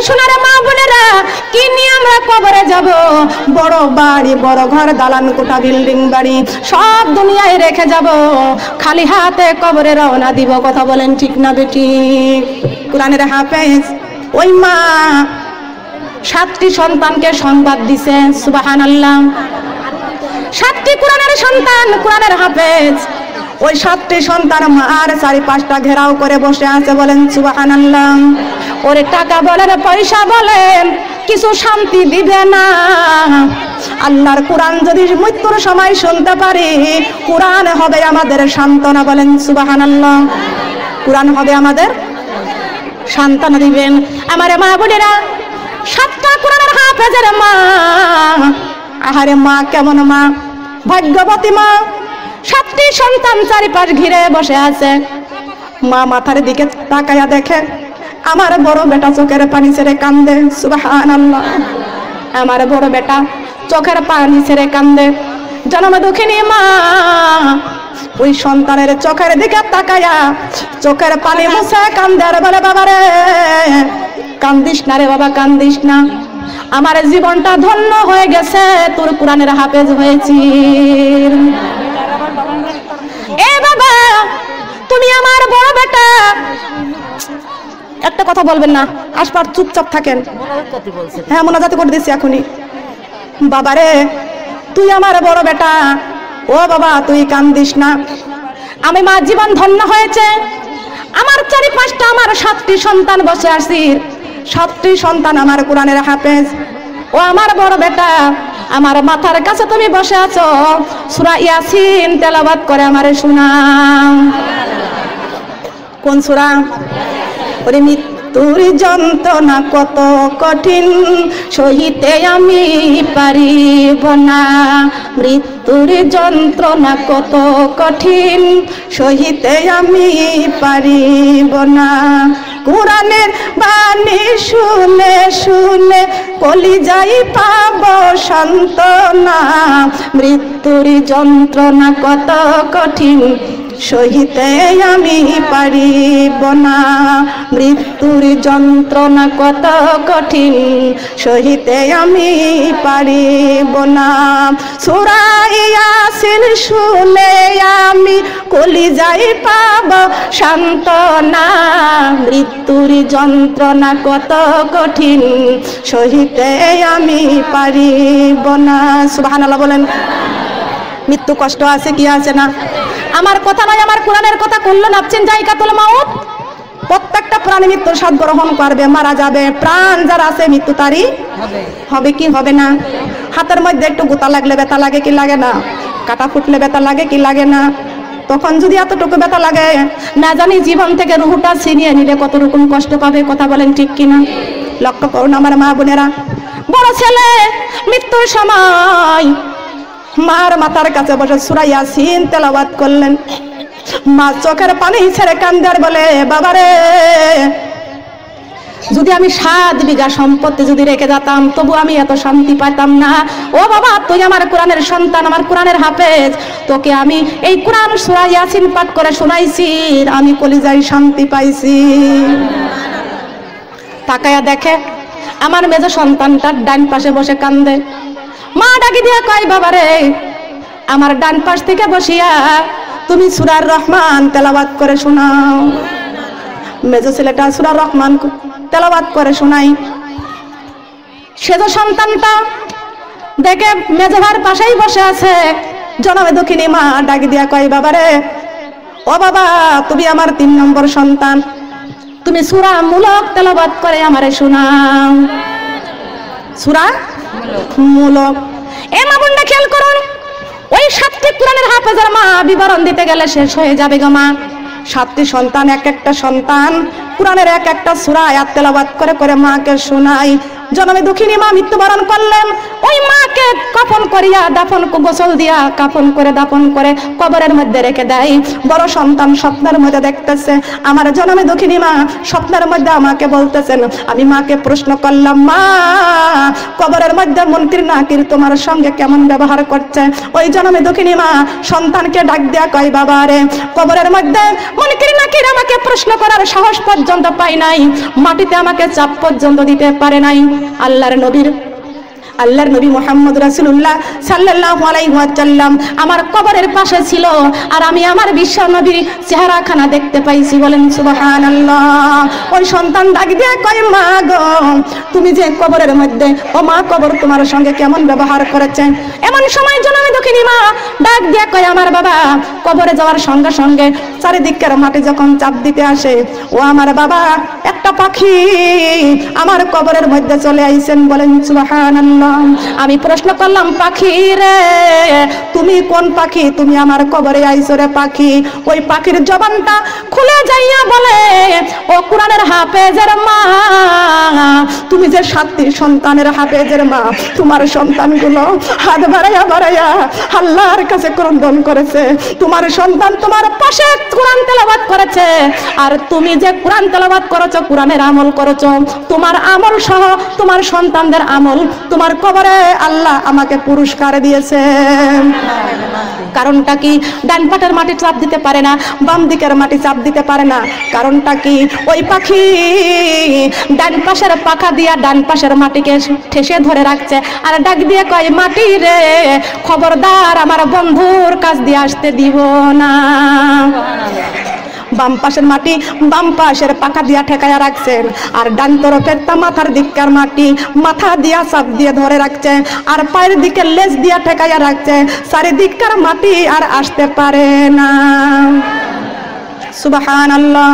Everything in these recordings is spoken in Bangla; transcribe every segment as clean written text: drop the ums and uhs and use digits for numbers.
সোনার মা বোনেরা, কি নিয়ে আমরা কবরে যাব? বড় বাড়ি, বড় ঘর, দালান কোঠা, বিল্ডিং বাড়ি সব দুনিয়ায় রেখে যাব, খালি হাতে কবরে রওনা দিব। কথা বলেন ঠিক না বেটি? কোরআনের হাফেজ ওই মা 7টি সন্তানকে সংবাদ দিছে। সুবহানাল্লাহ। 7টি কোরআনের সন্তান, কোরআনের হাফেজ। ওই 7টি সন্তান মার 4-5টা ঘেরাও করে বসে আছে। বলেন সুবহানাল্লাহ। ওরে টাকা বলেন, পয়সা বলেন, কিছু শান্তি দিবে না। আল্লাহর কোরআন যদি মৃত্যুর সময় শুনতে পারি, কোরআন হবে আমাদের সান্ত্বনা। বলেন সুবহানাল্লাহ। কোরআন হবে আমাদের সান্ত্বনা দিবেন। আমার মা বোনেরা, 7টা কোরআনের হাফেজের মা, আহারে মা কেমন মা, ভাগ্যবতী মা। 7টি সন্তান চারিপাশ ঘিরে বসে আছে। মা মাথার দিকে তাকায়া দেখে আমার বড় বেটা চোখের পানি ছেড়ে কান্দে। সুবহানাল্লাহ। আমার বড় বেটা চোখের পানি ছেড়ে কান্দে। জন্ম দুঃখিনী মা ওই সন্তানের চোখের দিকে তাকায়া চোখের পানি মুছে কান্দে আর বলে, বাবা রে কান্দিস না রে বাবা, কান্দিস না, আমার জীবনটা ধন্য হয়ে গেছে, তোর কোরআনের হাফেজ হয়েছি। এ বাবা, তুমি আমার বড় বেটা। একটা কথা বলবেন না, আশপাশ চুপচাপ থাকেন। হ্যাঁ, মোনাজাত করে দিচ্ছি এখনই। বাবারে তুই আমার বড় বেটা, ও বাবা তুই কান্দিস না, আমি মা জীবন ধন্য হয়েছে। আমার 4-5টা, আমার 7টি সন্তান বসে আছি, 7টি সন্তান আমার কোরআনের হাফেজ। ও আমার বড় বেটা, আমার মাথার কাছে তুমি বসে আছো, সূরা ইয়াসিন তেলাওয়াত করে আমারে শোনাও। কোন সূরা? ওরে মৃত্যুর যন্ত্রণা কত কঠিন, সহিতে আমি পারিব না। মৃত্যুর যন্ত্রণা কত কঠিন, সহিতে আমি পারিব না। কোরআনের বাণী শুনে শুনে কলিজায় পাব সান্ত্বনা। মৃত্যুর যন্ত্রণা কত কঠিন, সহিতে আমি পারিব না। মৃত্যুর যন্ত্রণা কত কঠিন, সহিতে আমি পারিব না। সূরা ইয়াসিন শুনে আমি কলিজায় পাব সান্ত্বনা। মৃত্যুর যন্ত্রণা কত কঠিন, সহিতে আমি পারিব না। সুবহানাল্লাহ বলেন। মৃত্যু কষ্ট আছে কি আছে না? আমার কথা নয়, আমার কোরআনের কথা। কুল্লু নাফসিন যায়কাতুল মাউত, প্রত্যেকটা প্রাণী মৃত্যুর স্বাদ গ্রহণ করবে, মারা যাবে। প্রাণ যার আছে মৃত্যু তারই হবে কি হবে না? হাতের মধ্যে একটু গোতা লাগলে ব্যথা লাগে কি লাগে না? কাটা ফুটলে ব্যথা লাগে কি লাগে না? তখন যদি এতটুকু ব্যথা লাগে, না জানি জীবন থেকে রুহটা ছিনিয়ে নিলে কত রকম কষ্ট পাবে। কথা বলেন ঠিক কিনা? লক্ষ্য করুন আমার মা বোনেরা, বড় ছেলে মৃত্যুর সময় মার মাথার কাছে বসে সূরা ইয়াসিন তেলাওয়াত করলেন। মা চোখের পানি ছেড়ে কান্দে আর বলে, বাবারে যদি আমি 7 বিঘা সম্পত্তি যদি রেখে যেতাম, তবু আমি এত শান্তি পাইতাম না। ও বাবা, তুই আমার কোরআনের সন্তান, আমার কোরআনের হাফেজ, তোকে আমি এই কোরআন সূরা ইয়াসিন পাঠ করে শোনাইছি, আমি কলিজায় শান্তি পাইছি। তাকায়া দেখে আমার মেজ সন্তানটা ডান পাশে বসে কান্দে। মা ডাকি দিয়া কয়, বাবারে আমার ডান পাশ থেকে বসিয়া তুমি সূরা রহমান তেলাওয়াত করে শোনাও। মেজ ছেলেটা সূরা রহমান তেলাওয়াত করে শোনাই। সেজ সন্তানটা দেখে মেজ ভাইয়ের পাশেই বসে আছে। জনমে দক্ষিণী মা ডাকি দিয়া কয়, বাবারে ও বাবা, তুমি আমার 3 নম্বর সন্তান, তুমি সূরা মুলক তেলাওয়াত করে আমারে শোনাও। সূরা মুলক। এ মা বোনরা খেয়াল করুন, ওই 7টি কোরআনের হাফেজের মা বিবরণ দিতে গেলে শেষ হয়ে যাবে গো মা। 7টি সন্তান, এক একটা সন্তান কোরআনের এক একটা সূরা আয়াত তেলাওয়াত করে করে মাকে শোনাই। জনমে দুঃখিনী মা মৃত্যুবরণ করলেন। ওই মাকে কাফন করিয়া দাফন গোসল দিয়া কাফন করে দাফন করে কবরের মধ্যে রেখে দেয়। বড় সন্তান স্বপ্নের মধ্যে দেখতেছে, আমার জনমে দুঃখিনী মা স্বপ্নের মধ্যে আমাকে বলতেছেন। আমি মাকে প্রশ্ন করলাম, মা কবরের মধ্যে মন্ত্রী নাকির তোমার সঙ্গে কেমন ব্যবহার করছে? ওই জনমে দুঃখিনী মা সন্তানকে ডাক দেয়া কয়, বাবা রে কবরের মধ্যে মুনকির নাকির আমাকে প্রশ্ন করার সাহস পর্যন্ত পাই নাই, মাটিতে আমাকে চাপ পর্যন্ত দিতে পারে নাই। আল্লাহর নবী মুহাম্মদ রাসূলুল্লাহ সাল্লাল্লাহু আলাইহি ওয়াসাল্লাম আমার কবরের পাশে ছিল, আর আমি আমার বিশ্ব নবীর চেহারাখানা দেখতে পাইছি। বলেন সুবহানাল্লাহ। ওই সন্তান ডাক দিয়ে কয়, মা গো তুমি যে কবরের মধ্যে, ও মা কবর তোমার সঙ্গে কেমন ব্যবহার করেছে? এমন সময় জননী দুঃখিনী মা ডাক দিয়ে কয়, আমার বাবা কবরে যাওয়ার সঙ্গে সঙ্গে চারিদিকের মাটি যখন চাপ দিতে আসে, ও আমার বাবা একটা পাখি আমার কবরের মধ্যে চলে আইছেন। বলেন সুবহানাল্লাহ। আমি প্রশ্ন করলাম, পাখি রে তুমি কোন পাখি, তুমি আমার কবরে আইছো রে পাখি? ওই পাখির জবানটা খুলে যাইয়া বলে, ও কোরআনের হাফেজের মা, তুমি যে 7টি সন্তানের হাফেজের মা, তোমার সন্তানগুলো হাত বাড়াইয়া আল্লাহর কাছে ক্রন্দন করেছে। তোমার সন্তান তোমার পাশে কোরআন তেলাওয়াত করেছে, আর তুমি যে কোরআন তেলাওয়াত করেছো, কোরআনের আমল করেছো, তোমার আমল সহ তোমার সন্তানদের আমল তোমার কবরে আল্লাহ আমাকে পুরস্কার দিয়েছে। কারণটা কি? ডান পাটের মাটি চাপ দিতে পারে না, বাম দিকের মাটি চাপ দিতে পারে না। কারণটা কি? ওই পাখি ডান পাশের পাখা দিয়া ডান পাশের মাটিকে ঠেসে ধরে রাখছে, আর ডাক দিয়ে কয়, মাটি রে খবরদার আমার বন্ধুর কাছ দিয়ে আসতে দিব না। বাম পাশের মাটি বাম পাশের পাখা দিয়া ঠেকায়া রাখছেন, আর ডান তরফের মাথার দিককার মাটি মাথা দিয়া চাপ দিয়ে ধরে রাখছে, আর পায়ের দিকে লেজ দিয়া ঠেকায়া রাখছে। চারিদিককার মাটি আর আসতে পারে না। সুবহানাল্লাহ।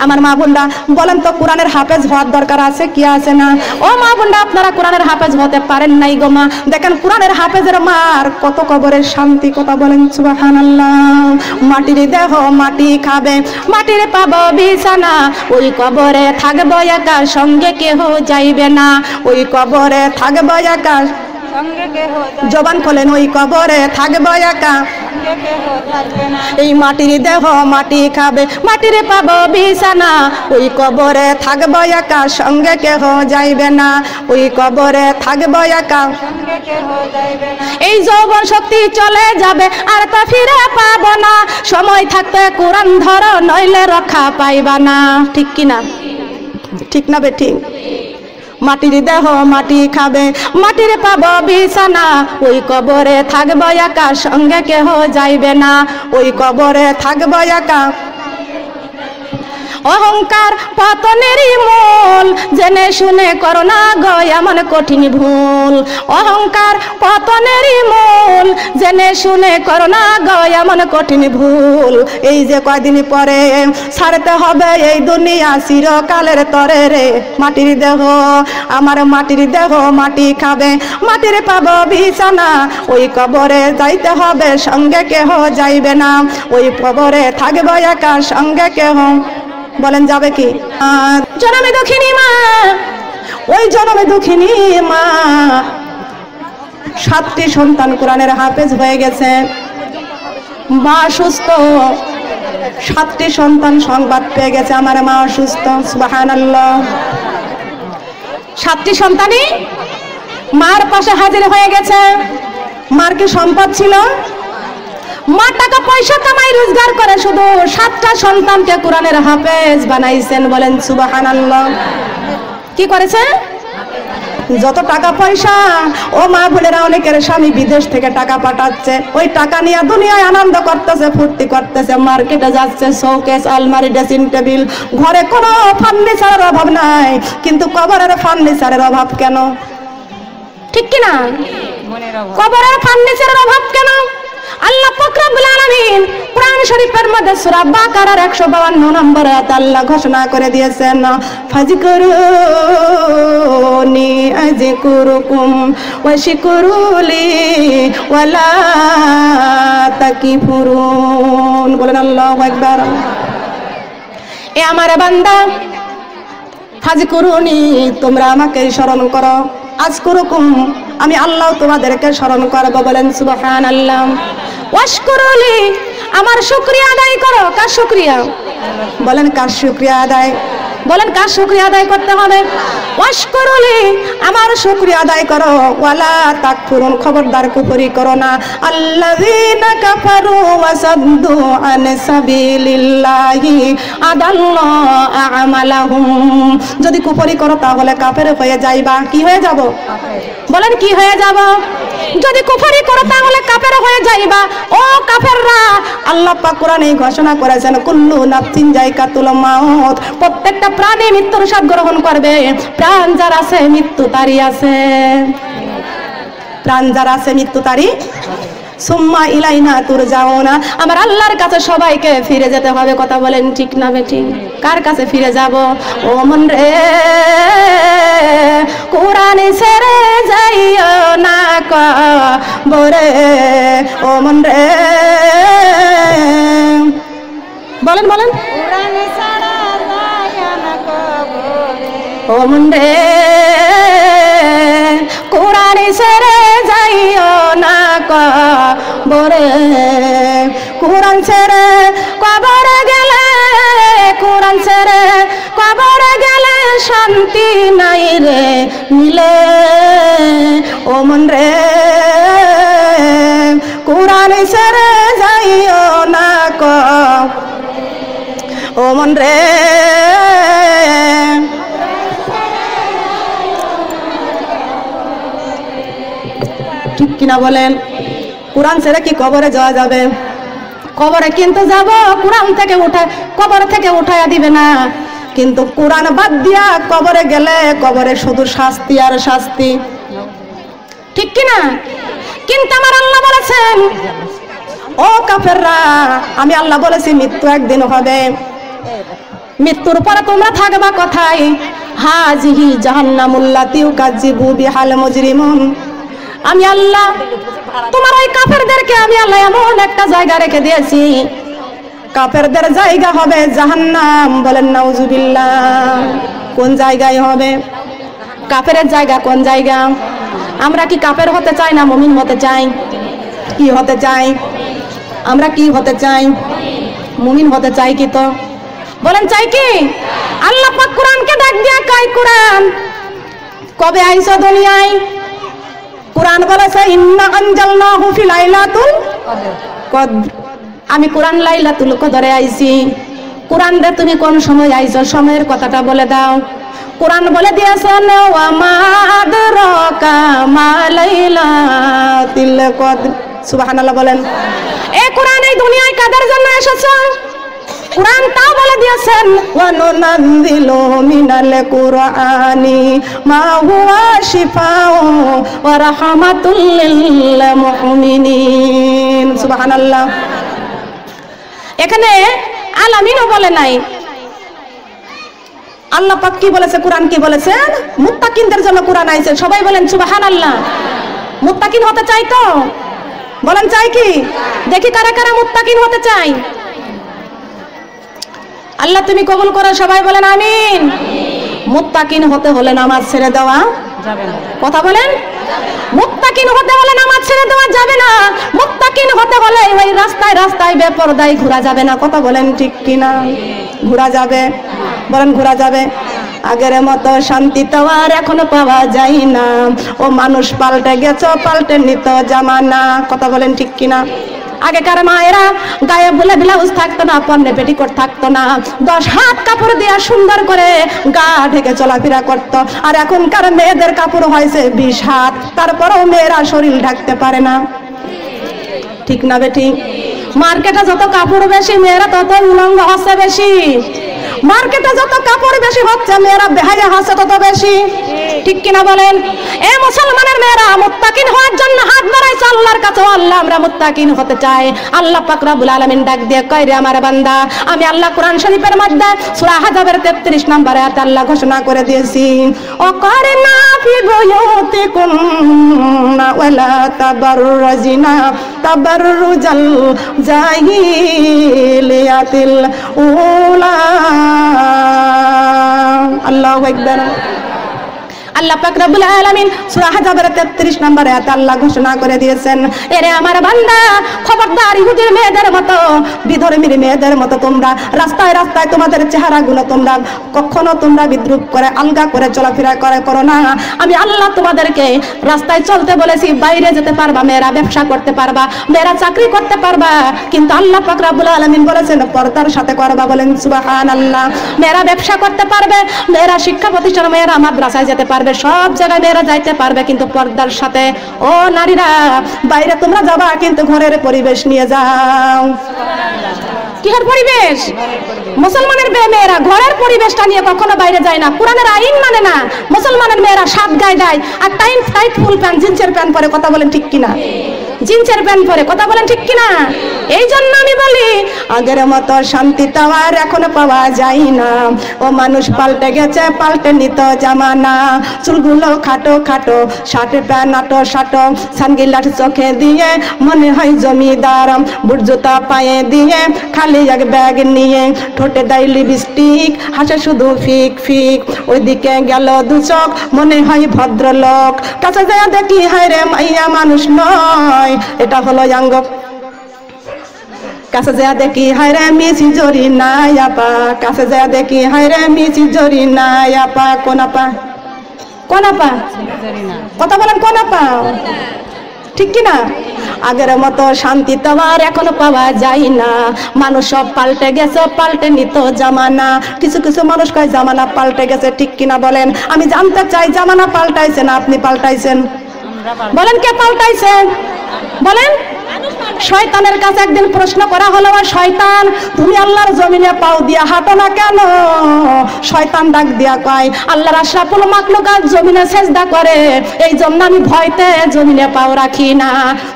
আমার মা বোনরা বলেন তো, কোরআনের হাফেজ হওয়ার দরকার আছে কি আছে না? ও মা বোনরা, আপনারা কোরআনের হাফেজ হতে পারেন নাই গো মা। দেখেন কোরআনের হাফেজের মার কত কবরের শান্তি কথা। বলেন সুবহানাল্লাহ। মাটির দেহ মাটি খাবে, মাটির পাবো বিছানা, ওই কবরে থাকবো একা, সঙ্গে কেহ যাইবে না। ওই কবরে থাকবো একা, জবান খোলেন, ওই কবরে থাকবো একা, এই মাটির দেহ মাটি খাবে, মাটির পাবো বিছানা, ওই কবরে থাকবো একা, সঙ্গে কেহ যাইবে না। ওই কবরে থাকবো একা, এই যৌবন শক্তি চলে যাবে, আর তা ফিরে পাবো না। সময় থাকতে কোরআন ধরো, নইলে রক্ষা পাইবা না। ঠিক কিনা? ঠিক না বেঠিক? মাটির দেহ মাটি খাবে, মাটির পাবো বিছানা, ওই কবরে থাকবো একা, সঙ্গে কেহ যাইবে না। ওই কবরে থাকবো একা। অহংকার পতনেরই মূল, জেনে শুনে করো না গো এমন কঠিন ভুল। অহংকার পতনেরই মূল, জেনে শুনে করো না গো এমন কঠিন ভুল। এই যে কয়দিন পরে ছাড়তে হবে এই দুনিয়া চিরকালের তরে রে। মাটির দেহ আমার মাটির দেহ মাটি খাবে, মাটির পাবো বিছানা, ওই কবরে যাইতে হবে, সঙ্গে কেহ যাইবে না। ওই কবরে থাকবো একা, সঙ্গে কেহ। বলেন যাবে কি? জনমে দুঃখিনী মা, ওই জনমে দুঃখিনী মা 7টি সন্তান কোরআনের হাফেজ হয়ে গেছে, মা সুস্থ। 7টি সন্তান সংবাদ পেয়ে গেছে আমার মা অসুস্থ। সুবহানাল্লাহ। 7টি সন্তানই মার পাশে হাজির হয়ে গেছে। মার কি সম্পদ ছিল? মা টাকা পয়সা কামাই রোজগার করে শুধু 7টা সন্তানকে কোরআনের হাফেজ বানাইছেন। বলেন সুবহানাল্লাহ। কি করেছে? যত টাকা পয়সা, ও মা বোনেরা, অনেকের স্বামী বিদেশ থেকে টাকা পাঠাচ্ছে, ওই টাকা নিয়ে দুনিয়ায় আনন্দ করতেছে, ফুর্তি করতেছে, মার্কেটে যাচ্ছে, শোকেস, আলমারি, ড্রেসিং টেবিল, ঘরে কোনো ফার্নিচারের অভাব নাই, কিন্তু কবরের ফার্নিচারের অভাব কেন? ঠিক কিনা? কবরের ফার্নিচারের অভাব কেন? আল্লাহ পাক রব্বুল আলামিন কোরআন শরীফের মধ্যে সূরা বাকারার 152 নম্বর আয়াত আল্লাহ ঘোষণা করে দিয়েছেন, ফাযকুরুনি আযকুরুকুম ওয়াশকুরুলি ওয়ালা তাকফুরুন। বলেন আল্লাহু আকবার। এ আমার বান্দা, ফাযকুরুনি, তোমরা আমাকে স্মরণ করো, আযকুরুকুম, আমি আল্লাহ তোমাদেরকে স্মরণ করব। বলেন সুবহানাল্লাহ। ওয়াশকুরুলি, আমার শুকরিয়া আদায় করো। কার শুকরিয়া? বলেন কার শুকরিয়া আদায়? বলেন কার শুকরিয়া আদায় করতে হবে? ওয়াশকুরুলি, আমার শুকরিয়া আদায় করো। ওয়ালা তাকফুরুন, খবরদার কুফরি করো না। আল্লাযীনা কাফারু ওয়া সাদ্দু আন সাবিলিল্লাহি আদাল্লা আমালাহুম। যদি কুফরি করো তাহলে কাফের হয়ে যাইবা। কি হয়ে যাব? বলেন কি হয়ে যাব? যদি কুফরি করো তাহলে কাফের হয়ে যাইবা। ও কাফেররা, আল্লাহ পাক কোরআনে ঘোষণা করেছেন কুল্লু নাফসিন যায়কাতুল মাউত, প্রত্যেকটা প্রাণী মৃত্যুর স্বাদ গ্রহণ করবে। প্রাণ যার আছে মৃত্যু তারই আছে, প্রাণ যার আছে মৃত্যু তারই। সুম্মা ইলাইনা তুরজাউনা, আমার আল্লাহর কাছে সবাইকে ফিরে যেতে হবে। কথা বলেন ঠিক না বেঠিক? কার কাছে ফিরে যাব? ও মন রে কোরআন ছেড়ে যাইও না কবরে, ও মন রে। বলেন বলেন, কোরআন ছাড়া যাইও না কবরে, ও মন রে কোরআন ছেড়ে যাইও না কবরে। কোরআন ছেড়ে কবরে গেলে, কোরআন ছেড়ে কবরে গেলে শান্তি নাই রে মিলে, ও মন রে কোরআন ছেড়ে যাইও না ও মন রে। ঠিক কিনা বলেন? কোরআন ছেড়ে কি কবরে যাওয়া যাবে? কবরে কিন্তু যাব, কোরআন থেকে উঠায়, কবর থেকে উঠাইয়া দিবে না। কিন্তু কোরআন বাদ দিয়া কবরে গেলে কবরে শুধু শাস্তি আর শাস্তি। ঠিক কিনা? কিন্তু আমার আল্লাহ বলেছেন, ও কাফেররা, আমি আল্লাহ বলেছি মৃত্যু একদিন হবে। মৃত্যুর পরে তোমরা থাকবা কোথায়? হাজিহি জাহান্নামুল্লাতী ইউকাযযিবু বিহাল মুজরিমুন। আমি আল্লাহ তোমার ওই কাফেরদেরকে আমি আল্লাহ এমন একটা জায়গা রেখে দিয়েছি, কাফেরদের জায়গা হবে জাহান্নাম। বলেন নাউজুবিল্লাহ। কোন জায়গায় হবে? কাফেরের জায়গা কোন জায়গা? আমরা কি কাফের হতে চাই না মুমিন হতে চাই? কি হতে চাই? আমরা কি হতে চাই? মুমিন হতে চাই কি? তো বলেন চাই কি? আল্লাহ পাক কোরআনকে ডাক দিয়া কয়, কোরআন কবে আইছো দুনিয়ায়? কোরআন বলেছে ইন্না আনজালনাহু ফি লাইলাতুল কদর। আমি কোরআন লাইলাতুল কদরে আইছি। কোরআন রে তুমি কোন সময় আইছো? সময়ের কথাটা বলে দাও। কোরআন বলে দিয়েছেন ওয়া মা আদরাকা মা লাইলাতুল কদর। সুবহানাল্লাহ বলেন। এই কোরআন এই দুনিয়ায় কাদের জন্য এসেছে? কোরআন তা বলে দিয়েছেন ওয়া নুনাজ্জিলু মিনাল কুরআনি মা হুয়া শিফাউ ওয়া রাহমাতুল লিল মুমিনিন। সুবহানাল্লাহ। এখানে আলামিনও বলে নাই। আল্লাহ পাক কি বলেছে? কোরআন কি বলেছেন? মুত্তাকিনদের জন্য কোরআন আইছে। সবাই বলেন সুবহানাল্লাহ। মুত্তাকিন হতে চাই তো? বলেন চাই কি? দেখি কারা কারা মুত্তাকিন হতে চাই। আল্লাহ তুমি কবুল করো। সবাই বলেন আমিন। মুত্তাকিন হতে হলে নামাজ ছেড়ে দেওয়া যাবে না। কথা বলেন। মুত্তাকিন হতে হলে নামাজ ছেড়ে দেওয়া যাবে না। মুত্তাকিন হতে হলে ওই রাস্তায় রাস্তায় বেপরদায় ঘোরা যাবে না। কথা বলেন ঠিক কিনা? ঘোরা যাবে। বলেন ঘোরা যাবে। আগের মতো শান্তি তো আর এখনো পাওয়া যায় না। ও মানুষ পাল্টে গেছে, পাল্টে নিত জামানা। কথা বলেন ঠিক কিনা? আগেকার মায়েরা গায়ে বলে ব্লাউজ থাকতো না, পরনে পেটিকোট থাকতো না, 10 হাত কাপড় দিয়ে সুন্দর করে গা ঢেকে চলাফেরা করতো। আর এখনকার মেয়েদের কাপড় হয়েছে 20 হাত, তারপরেও মেয়েরা শরীর ঢাকতে পারে না। ঠিক না বেটি? মার্কেটে যত কাপড় বেশি, মেয়েরা তত উলঙ্গ হচ্ছে বেশি। মার্কেটে যত কাপড় বেশি হচ্ছে, মেয়েরা বেহায়া হচ্ছে তত বেশি। ঠিক কিনা বলেন? এ মুসলমানের মেয়েরা মুত্তাকিন হওয়ার জন্য হাত বাড়াইছে আল্লাহর কাছে। আল্লাহ আমরা মুত্তাকিন হতে চাই। আল্লাহ পাক রব্বুল আলামিন ডাক দিয়ে কয়, রে আমার বান্দা, আমি আল্লাহ কোরআন শরীফের মধ্যে সূরা হাজাবের 33 নম্বর আয়াতে আল্লাহ ঘোষণা করে দিয়েছি, ওয়াকারনা ফি বুয়ুতিকুন্না ওয়ালা তাবাররুজনা তাবাররুজাল জাহিলিয়াতিল উলা। আল্লাহু আকবার। আল্লাহ পাক রব্বুল আলামিন সূরা হাজাবের 33 নম্বর আয়াতে আল্লাহ ঘোষণা করে দিয়েছেন, এরে আমার বান্দা খবরদার ইহুদির মেয়েদের মতো, বিধর্মীর মেয়েদের মতো তোমরা রাস্তায় রাস্তায় তোমাদের চেহারাগুলো তোমরা কখনো তোমরা বিদ্রুপ করে আলগা করে চলাফেরা করো না। আমি আল্লাহ তোমাদেরকে রাস্তায় চলতে বলেছি, বাইরে যেতে পারবা, মেয়েরা ব্যবসা করতে পারবা, মেয়েরা চাকরি করতে পারবা, কিন্তু আল্লাহ পাক রব্বুল আলামিন বলেছেন পর্দার সাথে করবা। বলেন সুবহানাল্লাহ। মেয়েরা ব্যবসা করতে পারবে, মেয়েরা শিক্ষা প্রতিষ্ঠান, মেয়েরা মাদ্রাসায় যেতে পারবে, সব জায়গায় মেয়েরা যাইতে পারবে, কিন্তু পর্দার সাথে। ও নারীরা, বাইরে তোমরা যাবা কিন্তু ঘরের পরিবেশ নিয়ে যাও। কিহর পরিবেশ? মুসলমানের মেয়েরা ঘরের পরিবেশটা নিয়ে কখনো বাইরে যায় না, কোরআনের আইন মানে না। মুসলমানের মেয়েরা সাত গায়ে দেয় আর টাইট ফুল প্যান্ট, জিন্সের প্যান্ট পরে, কথা বলেন ঠিক কিনা? জিন্সের প্যান্ট পরে, কথা বলেন ঠিক কিনা? এই জন্য আমি বলি আগের মতো শান্তি তো আর এখন পাওয়া যায় না। ও মানুষ পাল্টে গেছে, পাল্টে নিত জামানা। চুলগুলো খাটো খাটো, শার্ট প্যান্ট আটো শাটো, সানগ্লাস চোখে দিয়ে মনে হয় জমিদার, বুট জুতা পায়ে দিয়ে খালি এক ব্যাগ নিয়ে, ঠোঁটে দেয় লিপস্টিক, হাসে শুধু ফিক ফিক, ওইদিকে গেল দু চোখ মনে হয় ভদ্রলোক, কাছে যায় দেখি হায় রে মাইয়া মানুষ নয়, এটা হলো অঙ্গ। কাছে যা দেখি হায় রে মিছি জরি নাই আপা, কাছে যা দেখি হায় রে মিছি জরি নাই আপা। কোন আপা? কোন আপা? কথা বলেন, কোন আপা? ঠিক কিনা? আগের মতো শান্তি তো আর এখনো পাওয়া যায় না। মানুষ সব পাল্টে গেছে, পাল্টে নিত জামানা। কিছু কিছু মানুষ কয় জামানা পাল্টে গেছে, ঠিক কিনা বলেন? আমি জানতে চাই জামানা পাল্টাইছে না আপনি পাল্টাইছেন? বলেন কে পাল্টাইছেন? বলেন। শয়তানের কাছে একদিন প্রশ্ন করা হলো, শয়তান তুমি আল্লাহর জমিনে পাও দিয়া হাঁটো না কেন? শয়তান ডাক দিয়া কয়, আল্লাহর আশরাফুল মাখলুকাত জমিনে সেজদা করে, এই জন্য আমি ভয়তে জমিনে পাও রাখি না।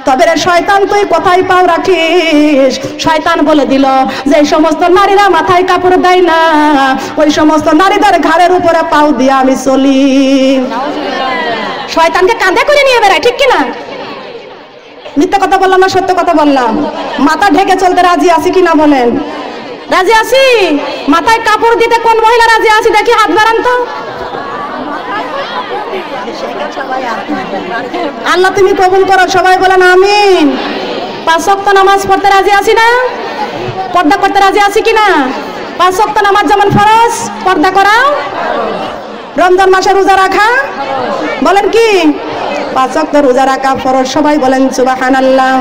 তবে রে শয়তান তুই কোথায় পাও রাখিস? শয়তান বলে দিল, যে সমস্ত নারীরা মাথায় কাপড় দেয় না, ওই সমস্ত নারীদের ঘাড়ের উপরে পাও দিয়া আমি চলি। শয়তানকে কাঁধে করে নিয়ে বেড়ায়, ঠিক কিনা? মিথ্যা কথা বললাম না সত্য কথা বললাম? মাথা ঢেকে চলতে রাজি আছি কিনা বলেন? রাজি আছি? মাথায় কাপড় দিতে কোন মহিলা রাজি আছি দেখি হাত বাড়ান তো। আল্লাহ তুমি কবুল করো, সবাই বলেন আমিন। 5 ওয়াক্ত নামাজ পড়তে রাজি আছি না? পর্দা করতে রাজি আছি কিনা? 5 ওয়াক্ত নামাজ যেমন ফরজ, পর্দা করা। রমজান মাসে রোজা রাখা, বলেন কি? 5 ওয়াক্ত রোজা রাখা ফরজ, সবাই বলেন সুবহানাল্লাহ।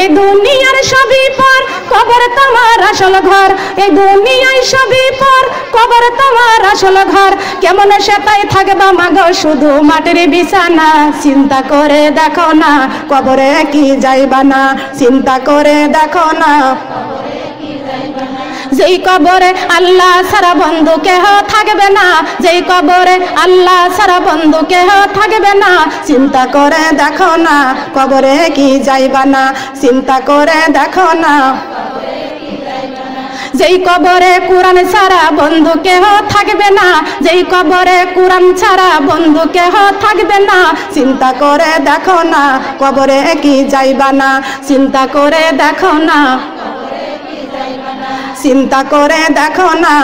এই দুনিয়ার সবই পর, কবর তোমার আসল ঘর। এই দুনিয়ায় সবই পর, কবর তোমার আসল ঘর। কেমন সেটাই থাকবা মাগো শুধু মাটির বিছানা। চিন্তা করে দেখো না কবরে কি যাইবা না, চিন্তা করে দেখো না। যেই কবরে আল্লাহ সারা বন্ধু কেহ থাকবে না, যেই কবরে আল্লাহ সারা বন্ধু কেহ থাকবে না। চিন্তা করে দেখো না কবরে কি যাইবা না, চিন্তা করে দেখো না। যেই কবরে কোরআন ছাড়া বন্ধু কেহ থাকবে না, যেই কবরে কোরআন ছাড়া বন্ধু কেহ থাকবে না। চিন্তা করে দেখো না কবরে কি যাইবা না, চিন্তা করে দেখো না, চিন্তা করে দেখো না।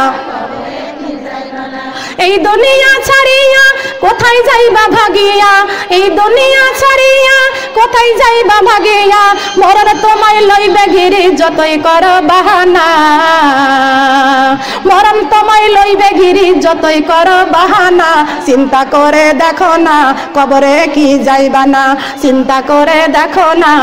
এই দুনিয়া ছাড়িয়া কোথায় যাইবা ভাগিয়া, এই দুনিয়া ছাড়িয়া কোথায় যাইবা ভাগিয়া। মরণ তোমায় লইবে ঘিরে যতই করো বাহানা, মরণ তোমায় লইবে ঘিরে যতই করো বাহানা। চিন্তা করে দেখো না কবরে কি যাইবা না, চিন্তা করে দেখো না।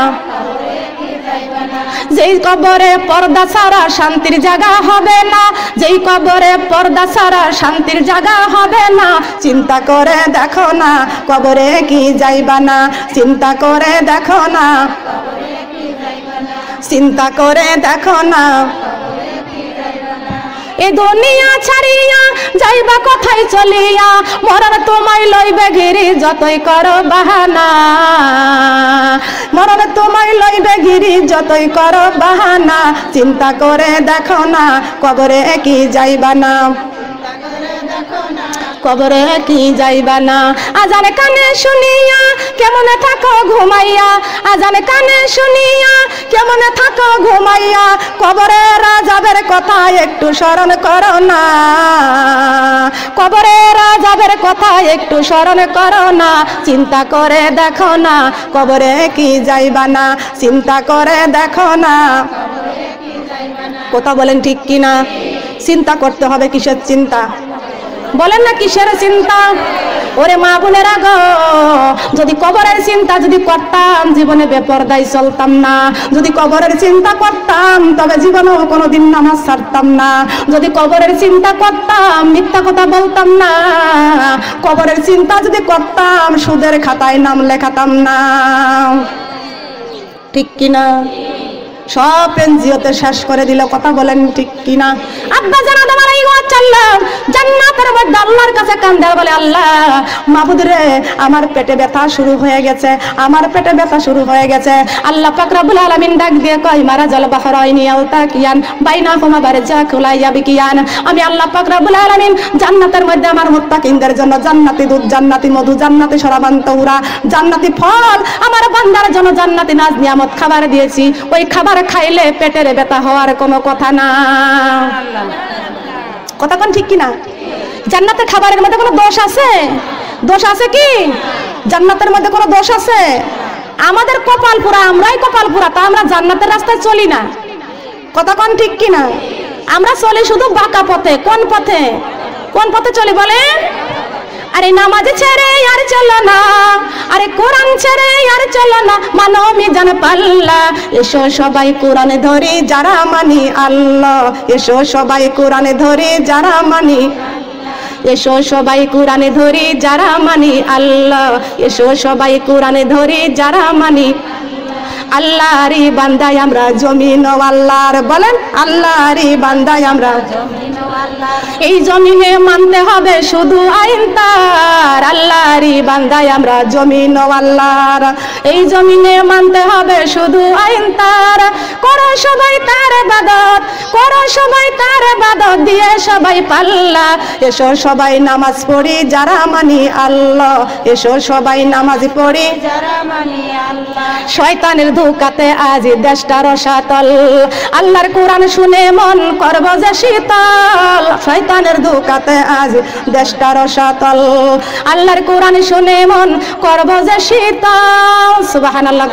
যেই কবরে পর্দা ছাড়া শান্তির জায়গা হবে না, যেই কবরে পর্দা ছাড়া শান্তির জায়গা হবে না। চিন্তা করে দেখো না কবরে কি যাইবা না, চিন্তা করে দেখো না, চিন্তা করে দেখো না। এই দুনিয়া ছাড়িয়া যাইবা কোথায় চলিয়া, মরণ তোমায় লইবে ঘিরে যতই করো বাহানা, মরণ তোমায় লইবে ঘিরে যতই করো বাহানা। চিন্তা করে দেখো না কবরে কি যাইবা না, কবরে কি যাইবা না। আজান কানে শুনিয়া কেমনে থাকো ঘুমাইয়া, আজান কানে শুনিয়া কেমনে থাকো ঘুমাইয়া, কবরের আযাবের কথা একটু স্মরণ করো না, কবরের আযাবের কথা একটু স্মরণ করো না। চিন্তা করে দেখো না কবরে কি যাইবা না, চিন্তা করে দেখো না। কথা বলেন ঠিক কিনা? চিন্তা করতে হবে। কিসের চিন্তা বলেন না, কিসের চিন্তা? ওরে মা বোনেরা গো, যদি কবরের চিন্তা যদি করতাম জীবনে বেপরদায় চলতাম না, যদি কবরের চিন্তা করতাম তবে জীবনেও কোনোদিন নামাজ ছাড়তাম না, যদি কবরের চিন্তা করতাম মিথ্যা কথা বলতাম না, কবরের চিন্তা যদি করতাম সুদের খাতায় নাম লেখাতাম না। ঠিক কিনা? সব এনজিওতে শেষ করে দিল। কথা বলেন ঠিক কিনা? আব্বা জান আদম আলাইহিস সালাম জান্নাতের মধ্যে আল্লাহর কাছে কান্দে বলে, আল্লাহ মাবুদ রে, আমার পেটে ব্যথা শুরু হয়ে গেছে, আমার পেটে ব্যথা শুরু হয়ে গেছে। আল্লাহ পাক রব্বুল আলামিন ডাক দিয়ে কয়, মারাজাল বাহরাইনি আলতাকিয়ান বাইনাহুমা বারজাকুলা ইয়াবকিয়ান। আমি আল্লাহ পাক রব্বুল আলামিন জান্নাতের মধ্যে আমার মুত্তাকিনদের জন্য জান্নাতি দুধ, জান্নাতি মধু, জান্নাতি শরাবান তাওরা, জান্নাতি ফল, আমার বান্দার জন্য জান্নাতি নাজ নিয়ামত খাবার দিয়েছি। ওই খাবার খাইলে পেটের ব্যথা হওয়ার কোনো কথা না। কথা কোন ঠিক কিনা? জান্নাতের খাবারের মধ্যে কোনো দোষ আছে? দোষ আছে কি? জান্নাতের মধ্যে কোনো দোষ আছে? আমাদের কপাল পুরা, আমরাই কপাল পুরা, তা আমরা জান্নাতের রাস্তায় চলি না। কথা কোন ঠিক কিনা? আমরা চলি শুধু বাঁকা পথে। কোন পথে? কোন পথে চলি বলেন? আরে নামাজ ছেড়ে আর চলো না, আরে কোরআন ছেড়ে আর চলো না, মানো মিজান পাল্লা। এসো সবাই কোরআন ধরে যারা মানি আল্লাহ, এসো সবাই কোরআন ধরে যারা মানি, এসো সবাই কোরআন ধরে যারা মানি আল্লাহ, এসো সবাই কোরআন ধরে যারা মানি আল্লাহরই বান্দাই আমরা জমিন ও আল্লাহর। বলেন আল্লাহরই বান্দাই আমরা জমিন ও আল্লাহ। এই জমিনে মানতে হবে শুধু আইন তার, আল্লাহরই বান্দাই আমরা জমিন ও আল্লাহর। এই জমিনে মানতে হবে শুধু আইন তার। করো সবাই তার ইবাদত, করো সবাই তার ইবাদত দিয়ে সবাই পাল্লা। এসো সবাই নামাজ পড়ি যারা মানি আল্লাহ, এসো সবাই নামাজ পড়ি যারা মানি আল্লাহ। শয়তানের ধোঁকাতে আজ দেশটা রসাতল, আল্লাহর কোরআন শুনে মন করব যে শীতল। শয়তানের ধোঁকাতে আজ দেশটা রসাতল, আল্লাহর কোরআন শুনে মন করব যে শীতল। সুবহানাল্লাহ।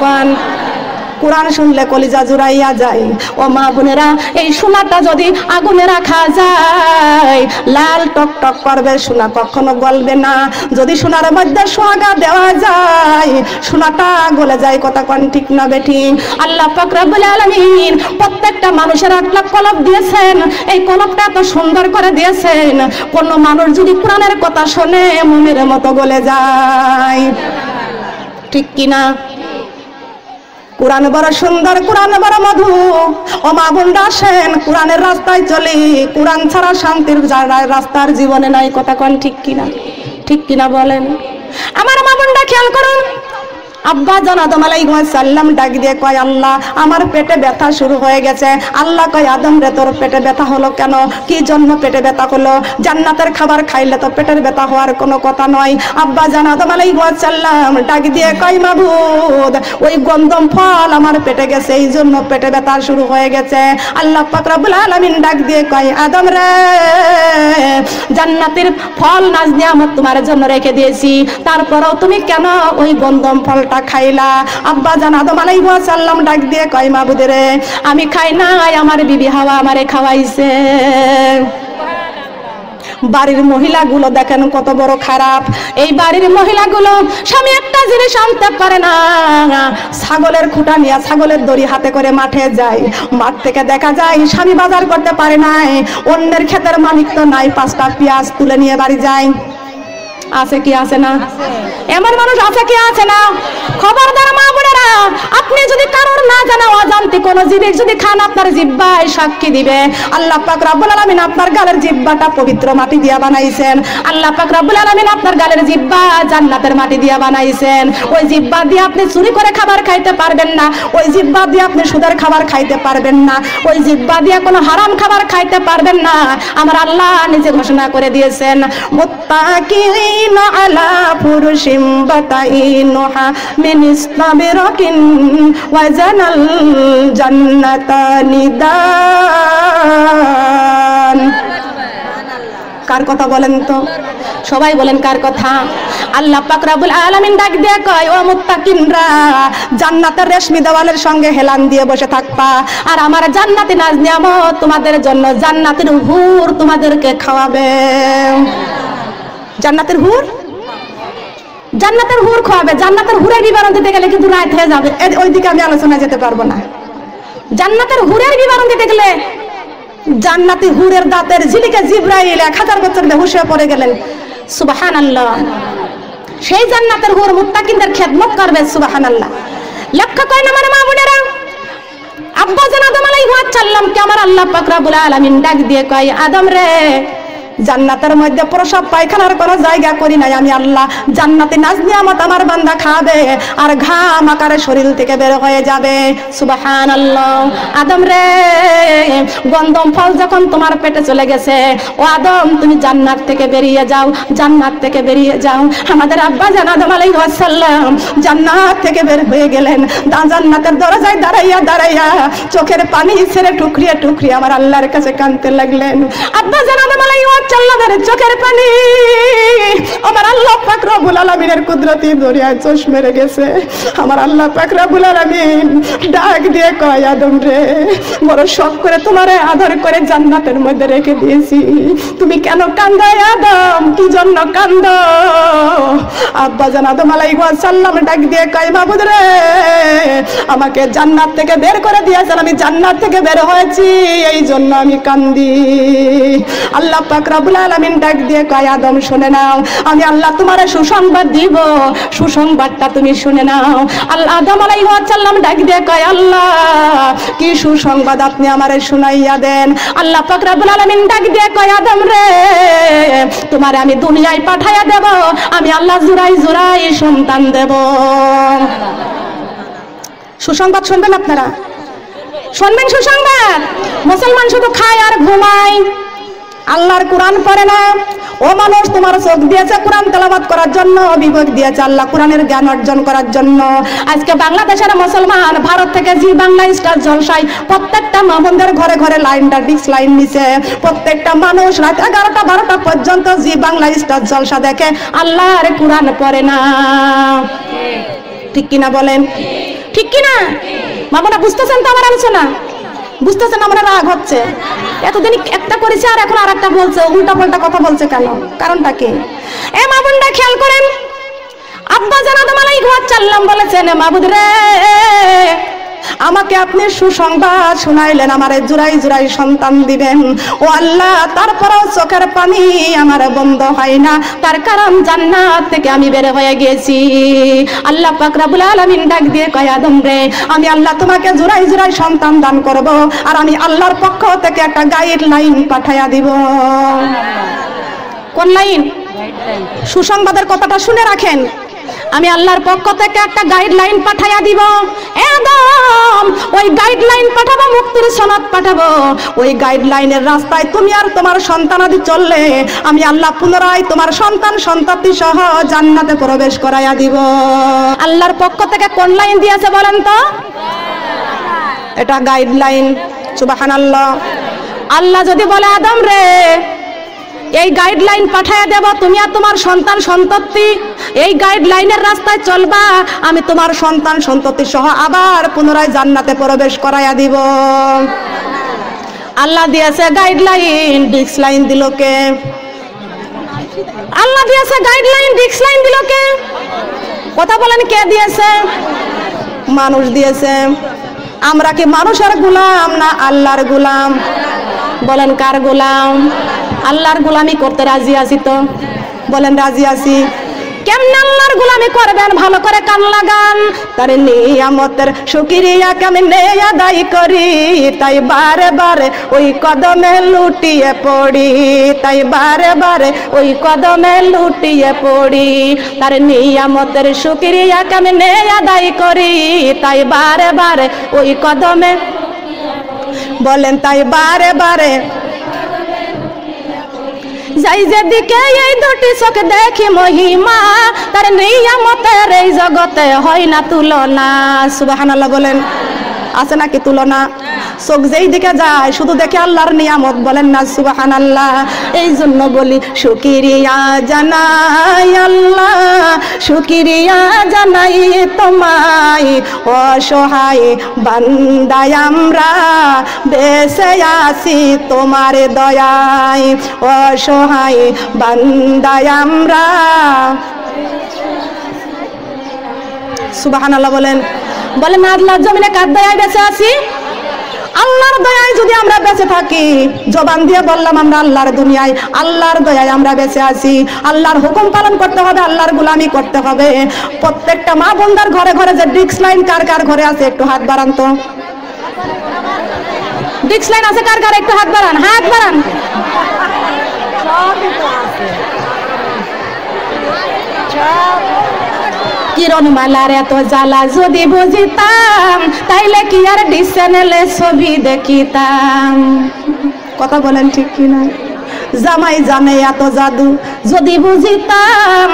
কোরআন শুনলে কলিজা জুড়াইয়া যায়। ও মা বোনেরা, এই সোনাটা যদি আগুনে রাখা যায় লাল টক টক করবে, সোনা কখনো গলবে না। যদি সোনার মধ্যে সোহাগা দেওয়া যায় সোনাটা গলে যায়। কথা কোন ঠিক না বেঠিক? আল্লাহ পাক রব্বুল আলামিন প্রত্যেকটা মানুষের 8 লাখ কলব দিয়েছেন। এই কলবটা এত সুন্দর করে দিয়েছেন, কোন মানুষ যদি কোরআনের কথা শোনে মুমির মতো গলে যায়। ঠিক কিনা? কোরআন বড় সুন্দর, কোরআন বড় মধু। ও মা বোনরা আসেন, কোরআনের রাস্তায় চলি। কোরআন ছাড়া শান্তির রাস্তার জীবনে নাই। কথা কোন ঠিক কিনা? ঠিক কিনা বলেন? আমার মা বোনরা খেয়াল করুন। আব্বা জান আদম আলাইহিস সালাম ডাক দিয়ে কয়, আল্লাহ আমার পেটে ব্যথা শুরু হয়ে গেছে। আল্লাহ কয়, আদম রে তোর পেটে ব্যথা হলো কেন? কি জন্য পেটে ব্যথা হলো? জান্নাতের খাবার খাইলে তো পেটের ব্যথা হওয়ার কোনো কথা নয়। আব্বা জান আদম আলাইহিস সালাম ডাক দিয়ে কয়, মাবুদ ওই গন্ধম ফল আমার পেটে গেছে, এই জন্য পেটে ব্যথা শুরু হয়ে গেছে। আল্লাহ পাক রব্বুল আলামিন ডাক দিয়ে কয়, আদম রে জান্নাতের ফল নাজ নিয়ামত তোমার জন্য রেখে দিয়েছি, তারপরেও তুমি কেন ওই গন্ধম ফলটা খাইলা? আব্বা জান আদম আলাইহিস সালাম ডাক দিয়ে কয়, মাবুদ রে আমি খাই নাই, আমার বিবি হাওয়া আমারে খাওয়াইছে। বাড়ির মহিলাগুলো দেখেন কত বড় খারাপ। এই বাড়ির মহিলাগুলো স্বামী একটা জিনিস আনতে পারে না, ছাগলের খুঁটা নিয়ে ছাগলের দড়ি হাতে করে মাঠে যায়। মাঠ থেকে দেখা যায় স্বামী বাজার করতে পারে নাই, অন্যের ক্ষেতের মালিক তো নাই, 5টা পেঁয়াজ তুলে নিয়ে বাড়ি যায়। আছে কি আছে না? এমন মানুষ আছে কি আছে না? খবরদার মা বোনেরা, আপনি যদি কারোর না জানা অজান্তে কোন জিনিস যদি খান, আপনার জিহ্বায় সাক্ষী দিবে। আল্লাহ পাক রব্বুল আলামিন আপনার গালের জিহ্বাটা পবিত্র মাটি দিয়া বানাইছেন। আল্লাহ পাক রব্বুল আলামিন আপনার গালের জিহ্বা জান্নাতের মাটি দিয়া বানাইছেন। ওই জিহ্বা দিয়ে আপনি চুরি করে খাবার খাইতে পারবেন না, ওই জিহ্বা দিয়ে আপনি সুদের খাবার খাইতে পারবেন না, ওই জিহ্বা দিয়ে কোনো হারাম খাবার খাইতে পারবেন না। আমার আল্লাহ নিজে ঘোষণা করে দিয়েছেন, মুত্তাকিনা আলা ফুরুশিম বাতাইনুহা মিন ইসতাবরাকিন ওয়া জানাল জান্নাতানি দান। কার কথা বলেন তো? সবাই বলেন কার কথা? আল্লাহ পাক রব্বুল আলামিন ডাক দিয়ে কয়, ও মুত্তাকিনরা, জান্নাতের রেশমি দেওয়ালের সঙ্গে হেলান দিয়ে বসে থাকবা, আর আমার জান্নাতি নাজ নিয়ামত তোমাদের জন্য, জান্নাতের হুর তোমাদেরকে খাওয়াবে। জান্নাতের হুর, জান্নাতের হুর খাওয়াবে। জান্নাতের হুরের বিবরণ দিতে গেলে কিন্তু রাত হয়ে যাবে, ওইদিকে আমি আলোচনা যেতে পারবো না। জান্নাতের হুরের বিবরণ দিতে গেলে, জান্নাতি হুরের দাঁতের ঝিলিকে জিবরাইল 1000 বছর বেহুশ হয়ে পড়ে গেলেন। সুবহানাল্লাহ। সেই জান্নাতের হুর মুত্তাকিনদের খেদমত করবে। সুবহানাল্লাহ। লক্ষ্য করেন আমার মা বোনেরা, আব্বা জান আদম আলাইহিস সালাম কে আমার আল্লাহ পাক রব্বুল আলামিন ডাক দিয়ে কয়, আদম রে, জান্নাতের মধ্যে প্রসাব পায়খানার কোনো জায়গা করি নাই আমি আল্লাহ। জান্নাতে নাজ নিয়ামত আমার বান্দা খাবে আর ঘাম আকারে শরীর থেকে বের হয়ে যাবে। সুবহানাল্লাহ। আদম রে, গন্ধম ফল যখন তোমার পেটে চলে গেছে, ও আদম তুমি জান্নাত থেকে বেরিয়ে যাও, জান্নাত থেকে বেরিয়ে যাও। আমাদের আব্বা জান আদম আলাইহিস সালাম জান্নাত থেকে বের হয়ে গেলেন। জান্নাতের দরজায় দাঁড়াইয়া দাঁড়াইয়া চোখের পানি ছেড়ে টুকরিয়ে টুকরিয়ে আমার আল্লাহর কাছে কাঁদতে লাগলেন। আব্বা জান আদম আলাইহিস সালামের চোখের পানি আমার আল্লাহ পাক রব্বুল আলামিনের কুদরতি দরিয়ায় চোষ মেরে গেছে। আমার আল্লাহ পাক রব্বুল আলামিন ডাক দিয়ে কয়, আদম রে, বড় শখ করে তোমারে আদর করে জান্নাতের মধ্যে রেখে দিয়েছি, তুমি কেন কান্দো আদম? কি জন্য কান্দো? আব্বা জান আদম আলাইহিস সালাম ডাক দিয়ে কয়, মাবুদ রে, আমাকে জান্নাত থেকে বের করে দিয়েছেন, আমি জান্নাত থেকে বের হয়েছি, এই জন্য আমি কান্দি। আল্লাহ পাক রব্বুল আলামিন ডাক দিয়ে কয়, আদম শুনে নাও, আমি আল্লাহ তোমার সুসংবাদ দিব, সুসংবাদটা তুমি শুনে নাও। আল্লাহ আদম আলাইহিস সালাম ডাক দিয়ে কয়, আল্লাহ কি সুসংবাদ আপনি আমারে শুনাইয়া দেন। আল্লাহ পাক রব্বুল আলামিন ডাক দিয়ে কয়, আদম রে, তোমারে আমি দুনিয়ায় পাঠাইয়া দেব, আমি আল্লাহ জুরাই জুরাই সন্তান দেব। সুসংবাদ শুনবেন আপনারা, শুনবেন সুসংবাদ। মুসলমান শুধু খায় আর ঘুমায়, আল্লাহর কোরআন পড়ে না। ও মানুষ, তোমার চোখ দিয়েছে কোরআন তেলাওয়াত করার জন্য, বিবেক দিয়েছে আল্লাহ কোরআনের জ্ঞান অর্জন করার জন্য। আজকে বাংলাদেশের মুসলমান ভারত থেকে জি বাংলা স্টার জলসায় প্রত্যেকটা মামুনদের ঘরে ঘরে লাইনটা ডিক্স লাইন নিছে। প্রত্যেকটা মানুষ রাত 11টা 12টা পর্যন্ত জি বাংলা স্টার জলসা দেখে, আল্লাহর কোরআন পড়ে না। ঠিক কিনা বলেন? ঠিক কিনা? মামুনা বুঝতেছেন তো আমার আলোচনা? বুঝতেছেন? আমরা রাগ হচ্ছে, এতদিন একটা করেছে আর এখন আর একটা বলছে, উল্টা পাল্টা কথা বলছে কেন? কারণটা কি? এ মামুনরা খেয়াল করেন, আব্বা জান আদম আলাইহিস সালাম বলেছেন, মাবুদ রে, আমাকে আপনি সুসংবাদ শুনাইলেন, আমারে জুরাই জুরাই সন্তান দিবেন। ও আল্লাহ, তারপরেও চোখের পানি আমার বন্ধ হয় না, তার কারণ জান্নাত থেকে আমি বের হয়ে গেছি। আল্লাহ পাক রব্বুল আলামিন ডাক দিয়ে কয়, আদম রে, আমি আল্লাহ তোমাকে জুরাই জুরাই সন্তান দান করব, আর আমি আল্লাহর পক্ষ থেকে একটা গাইডলাইন পাঠাইয়া দিব। কোন লাইন? সুসংবাদের কথাটা শুনে রাখেন। আমি আল্লাহর পক্ষ থেকে একটা গাইডলাইন পাঠাইয়া দিব। একদম ওই গাইডলাইন পাঠাবো, মুক্তির সনদ পাঠাবো। ওই গাইডলাইনের রাস্তায় তুমি আর তোমার সন্তানাদি চললে আমি আল্লাহ পুনরায় তোমার সন্তান সন্ততি সহ জান্নাতে প্রবেশ করাইয়া দিব। আল্লাহর পক্ষ থেকে কোন লাইন দিয়েছে বলেন তো? এটা গাইডলাইন। সুবহানাল্লাহ। আল্লাহ যদি বলে, আদম রে, এই গাইডলাইন পাঠাইয়া দেব, তুমি আর তোমার সন্তান সন্ততি এই গাইডলাইনের রাস্তায় চলবা, আমি তোমার সন্তান সন্ততি সহ আবার পুনরায় জান্নাতে প্রবেশ করাইয়া দিব। আল্লাহ দিয়েছে গাইডলাইন, ডিক্স লাইন দিল কে? আল্লাহ দিয়েছে গাইডলাইন, ডিক্স লাইন দিল কে? কথা বলেন, কে দিয়েছে? মানুষ দিয়েছে। আমরা কি মানুষের গোলাম না আল্লাহর গোলাম? বলেন কার গোলাম? আল্লাহর গোলামি করতে রাজি আছি তো? বলেন রাজি আছি। কেমনে আল্লাহর গোলামি করবেন ভালো করে কান লাগান। তার নিয়ামতের শুকরিয়া কেমনে আদায় করি, তাই বারে বারে ওই কদমে লুটিয়ে পড়ি, তাই বারে বারে ওই কদমে লুটিয়ে পড়ি। তার নিয়ামতের শুকরিয়া কেমনে আদায় করি, তাই বারে বারে ওই কদমে বলেন, তাই বারে বারে যাই যেদিকে এই দুটি চোখ দেখি মহিমা, তার নিয়ামতের এই জগতে হয় না তুলনা। সুবহানাল্লাহ বলেন, আছে নাকি তুলনা? চোখ যেই দিকে যায় শুধু দেখে আল্লাহর নিয়ামত, বলেন না সুবহানাল্লাহ। এই জন্য বলি শুকরিয়া জানাই আল্লাহ, শুকরিয়া জানাই তোমায়, অসহায় বান্দায় আমরা বেঁচে আছি তোমার দয়ায়, অসহায় বান্দায় আমরা। সুবহানাল্লাহ বলেন, বলেন আল্লাহর জমিনে কার দয়ায় বেঁচে আছি? আল্লাহর দয়ায় যদি আমরা বেঁচে থাকি, জবান দিয়ে বললাম আমরা আল্লাহর দুনিয়ায়, আল্লাহর দয়ায় আমরা বেঁচে আছি। আল্লাহর হুকুম পালন করতে হবে, আল্লাহর গোলামি করতে হবে। প্রত্যেকটা মা বোনদার ঘরে ঘরে যে ডিক্স লাইন কার কার ঘরে আছে একটু হাত বাড়ান তো। ডিক্স লাইন আছে কার কার? একটু হাত বাড়ান, হাত বাড়ান। কিরণ মালার এত জ্বালা যদি বুঝিতাম, তাইলে কি আর ডিশ চ্যানেলে ছবি দেখিতাম। কথা বলেন ঠিক কিনা? জামাই জানে এত জাদু যদি বুঝিতাম,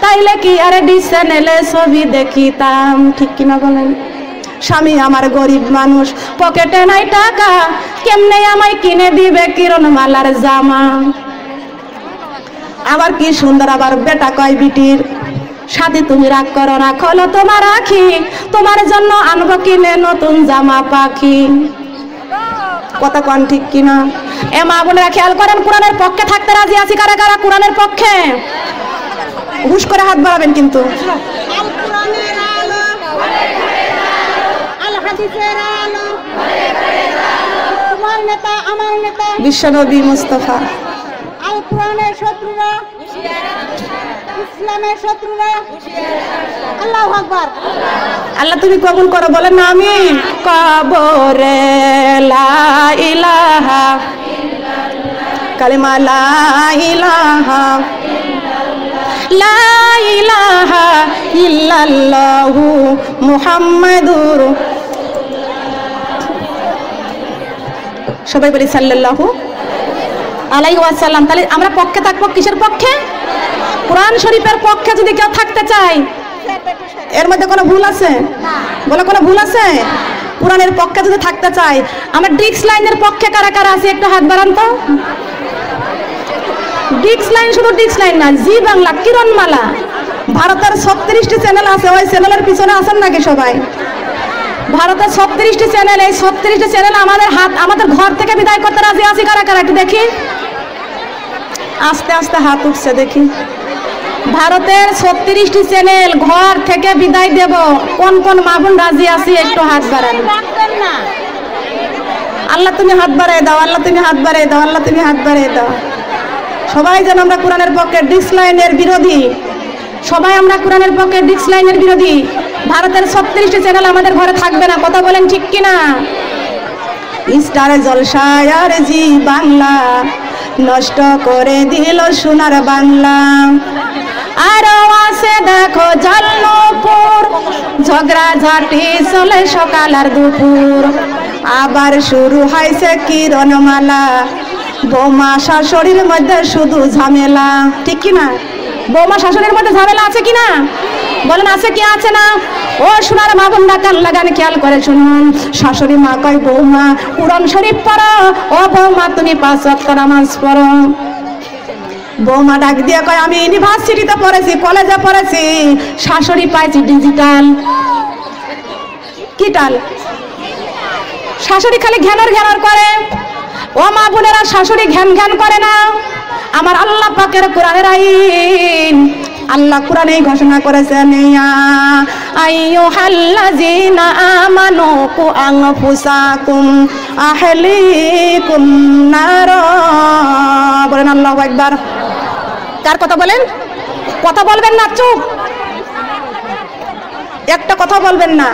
তাইলে কি আর ডিশ চ্যানেলে ছবি দেখিতাম। ঠিক কিনা বলেন? স্বামী আমার গরিব মানুষ, পকেটে নাই টাকা, কেমনে আমায় কিনে দিবে কিরণ মালার জামা। আবার কি সুন্দর আবার বেটা কয় বিটির, সাথী তুমি রাগ করো না, খোলো তোমার আখি, তোমার জন্য আনবো কিনে নতুন জামা পাখি। কথা কন ঠিক কিনা? এ মা বোনেরা খেয়াল করেন, কোরআনের পক্ষে থাকতে রাজি আছি কারা কারা? কোরআনের পক্ষে হুশ করে হাত বাড়াবেন কিন্তু। বিশ্বনবী মুস্তাফা। আল কোরআনের শত্রুরা, ইসলামের শত্রুরা। আল্লাহু আকবার। আল্লাহ তুমি কবুল করো, বলেন না আমিন। কবরে লা ইলাহা কালিমা লা ইলাহা লা ইলাহা ইল্লাল্লাহু মুহাম্মাদুর, সবাই বলি সাল্লাল্লাহু আলাইহি ওয়াসাল্লাম। তাহলে আমরা পক্ষে থাকবো কিসের পক্ষে? কোরআন শরীফের পক্ষে যদি কেউ থাকতে চায়, এর মধ্যে কোনো ভুল আছে? বলে কোনো ভুল আছে? কোরআনের পক্ষে যদি থাকতে চাই, আমরা ডিক্স লাইনের পক্ষে কারা কারা আছে একটু হাত বাড়ান তো। ডিক্স লাইন শুধু ডিক্স লাইন না, জি বাংলা, কিরণমালা, ভারতের 36টি চ্যানেল আছে, ওই চ্যানেলের পিছনে আছেন নাকি সবাই? ভারতের 36টি চ্যানেল, এই 36টি চ্যানেল আমাদের ঘর থেকে বিদায় করতে রাজি আছি কারা কারা একটু দেখি। আস্তে আস্তে হাত উঠছে দেখি। ভারতের 36টি চ্যানেল ঘর থেকে বিদায় দেব, কোন কোন মা বোন রাজি আছি একটু হাত বাড়ান। আল্লাহ তুমি হাত বাড়াই দাও, আল্লাহ তুমি হাত বাড়াই দাও, আল্লাহ তুমি হাত বাড়াই দাও। সবাই যেন আমরা কোরআনের পক্ষে, ডিক্স লাইনের বিরোধী, সবাই আমরা কোরআনের পক্ষে, ডিক্স লাইনের বিরোধী। ভারতের 36টি চ্যানেল আমাদের ঘরে থাকবে না, কথা বলেন ঠিক কিনা? স্টার জলসায় আর জি বাংলা নষ্ট করে দিল সোনার বাংলা। আরো আছে দেখো জলনপুর, ঝগড়া ঝাঁটি চলে সকাল আর দুপুর। আবার শুরু হয়েছে কিরণমালা, বৌমা শাশুড়ির মধ্যে শুধু ঝামেলা। ঠিক কিনা? বৌমা শাশুড়ির মধ্যে ঝামেলা আছে কিনা? বলেন আছে কি আছে না? ও সোনার মা বোনরা কান লাগান, খেয়াল করে শুনুন। শাশুড়ি মা কয় বৌমা কোরআন শরীফ পড়ো, ও বৌমা তুমি 5 ওয়াক্ত নামাজ পড়ো। বৌমা ডাক দিয়ে কয় আমি ইউনিভার্সিটিতে পড়েছি, কলেজে পড়েছি, শাশুড়ি পাইছি ডিজিটাল। কি টাল? শাশুড়ি খালি ঘ্যানর ঘ্যানর করে। ও মা বোনেরা, শাশুড়ি ঘ্যান ঘ্যান করে না। আমার আল্লাহ পাকের কোরআনের আইন, আল্লাহ কোরআনেই ঘোষণা করেছেন, ইয়া আইয়ুহাল্লাযীনা আমানু কু আনফুসাকুম আহলিকুম নার। বলেন আল্লাহু আকবার। কার কথা বলেন? কথা বলবেন না, চুপ, একটা কথা বলবেন না।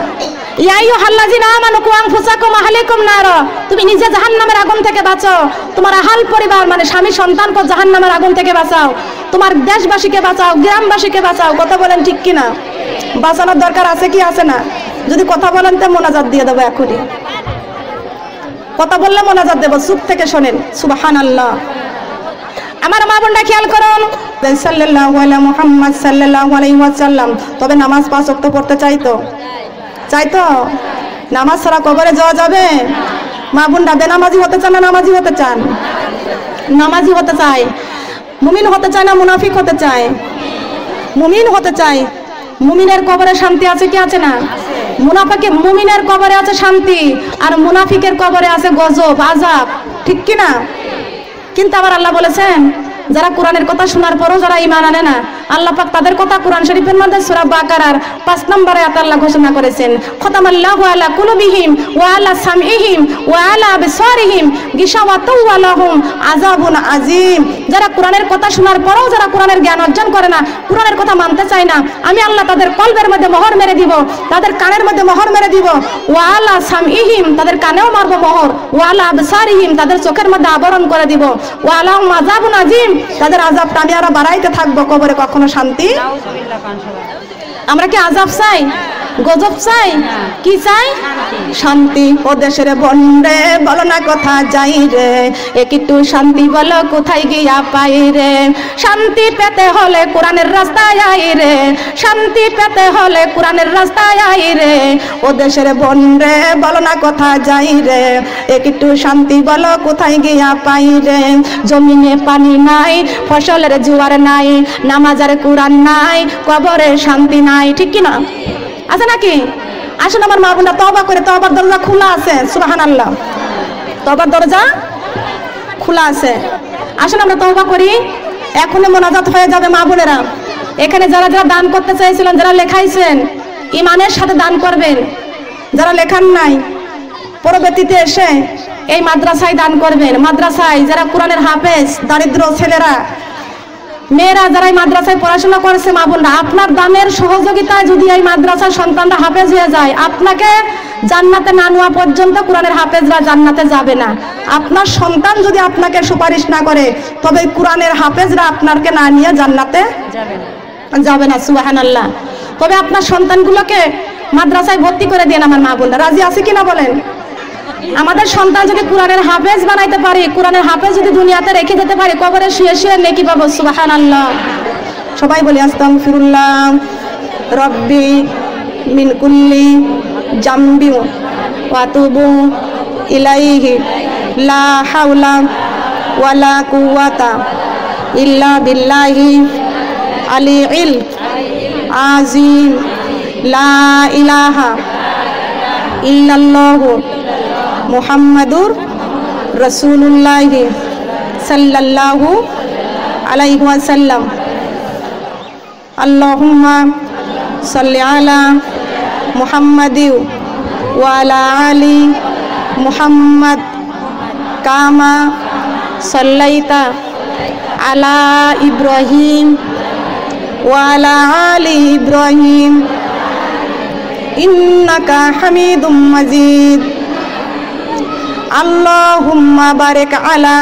ইয়া আইয়ুহাল্লাযিনা আমানু কু আনফুসাকুম আহলিকুম নার, তুমি নিজে জাহান্নামের আগুন থেকে বাঁচাও, তোমার আহাল পরিবার মানে স্বামী সন্তানকে জাহান্নামের আগুন থেকে বাঁচাও, তোমার দেশবাসীকে বাঁচাও, গ্রামবাসীকে বাঁচাও। কথা বলেন ঠিক কিনা? বাঁচানোর দরকার আছে কি আছে না? যদি কথা বলেন তো মোনাজাত দিয়ে দেবো এখনই, কথা বললে মোনাজাত দেবো, চুপ থেকে শোনেন। সুবহানাল্লাহ। আমার মা বোনরা খেয়াল করুন, সাল্লাল্লাহু আলা মুহাম্মদ সাল্লাল্লাহু আলাইহি ওয়াসাল্লাম তবে নামাজ 5 ওয়াক্ত পড়তে চাইতো, চাইতো? নামাজ ছাড়া কবরে যাওয়া যাবে? মা বোনরা বেনামাজি হতে চান না নামাজি হতে চান? নামাজি হতে চাই। মুমিন হতে চায় না মুনাফিক হতে চায়? মুমিন হতে চায়। মুমিনের কবরে শান্তি আছে কি আছে না? মুনাফিকের, মুমিনের কবরে আছে শান্তি আর মুনাফিকের কবরে আছে গজব আযাব, ঠিক কি না? কিন্তু আবার আল্লাহ বলেছেন যারা কোরআনের কথা শোনার পরও যারা ঈমান আনে না, আল্লাহ পাক তাদের কথা কোরআন শরীফের মধ্যে সূরা বাকারার 5 নম্বর আয়াতে আল্লাহ ঘোষণা করেছেন, খতামাল্লাহু আলা কুলুবিহিম ওয়া আলা সামঈহিম ওয়া আলা আবসারিহিম গিশাওয়াতু ওয়া লাহুম আযাবুন আযীম। যারা কোরআনের কথা শোনার পরও যারা কোরআনের জ্ঞান অর্জন করে না, কোরআনের কথা মানতে চায় না, আমি আল্লাহ তাদের কলবের মধ্যে মোহর মেরে দিব, তাদের কানের মধ্যে মোহর মেরে দিব, ওয়া আলা সামঈহিম তাদের কানেও মারব মোহর, ওয়া আলা আবসারিহিম তাদের চোখের মধ্যে আবরণ করে দিব, ওয়া লাহুম আযাবুন আযীম তাদের আযাবটা আমি আরো বাড়াইতে থাকবো, কবরে কখনো শান্তি। আমরা কি আযাব চাই? গজব চাই? কি চাই? শান্তি। ও দেশের বন্ডে বলো না কথা যাই রে, একটু শান্তি বলো কোথায় গিয়া পাই রে, শান্তি পেতে হলে কোরআনের রাস্তায় আই রে, শান্তি পেতে হলে কোরআনের রাস্তায় আই রে, ও দেশের বন্ডে বলো না কথা যাই রে, একটু শান্তি বলো কোথায় গিয়া পাই রে, জমিনে পানি নাই, ফসলের জোয়ার নাই, নামাজ আর কোরআন নাই, কবরে শান্তি নাই, ঠিক কি না? আছে নাকি? আসুন আমার মা বোনরা তওবা করে, তওবার দরজা খোলা আছে। সুবহানাল্লাহ, তওবার দরজা খোলা আছে। আসুন আমরা তওবা করি, এখনই মোনাজাত হয়ে যাবে। মা বোনেরা এখানে যারা যারা দান করতে চাইছিলেন, যারা লেখাইছেন ঈমানের সাথে দান করবেন, যারা লেখান নাই পরবর্তীতে এসে এই মাদ্রাসায় দান করবেন। মাদ্রাসায় যারা কোরআনের হাফেজ, দারিদ্র ছেলেরা মেয়েরা যারা এই মাদ্রাসায় পড়াশোনা করেছে, মা বোনরা আপনার দানের সহযোগিতায় যদি এই মাদ্রাসার সন্তানরা হাফেজ হয়ে যায়, আপনাকে জান্নাতে না নেওয়া পর্যন্ত কোরআনের হাফেজরা জান্নাতে যাবে না। আপনার সন্তান যদি আপনাকে সুপারিশ না করে, তবে কোরআনের হাফেজরা আপনাকে না নিয়ে জান্নাতে যাবে না। সুবহানাল্লাহ। তবে আপনার সন্তানগুলোকে মাদ্রাসায় ভর্তি করে দেন আমার মা বোনরা, রাজি আছে কিনা বলেন? আমাদের সন্তান যদি কোরআনের হাফেজ বানাইতে পারি, কোরআনের হাফেজ যদি দুনিয়াতে রেখে যেতে পারি, কবরে শুয়ে শুয়ে নেকি পাবো। সুবহানাল্লাহ। সবাই বলি আস্তাগফিরুল্লাহ রব্বি মিন কুল্লি জামবি ওয়া আতুবু ইলাইহি লা হাওলা ওয়ালা কুওয়াতা ইল্লা বিল্লাহি আলিয়্যিল আযীম। লা ইলাহা ইল্লাল্লাহু মুহাম্মাদুর রাসূলুল্লাহ সাল্লাল্লাহু আলাইহি ওয়াসাল্লাম। আল্লাহুম্মা সাল্লি আলা মুহাম্মাদি ওয়া আলা আলি মুহাম্মাদ কামা সাল্লাইতা আলা ইব্রাহিম ওয়া আলা আলি ইব্রাহিম ইন্নাকা হামিদুম মাজিদ। আল্লাহুম্মা বারিক আলা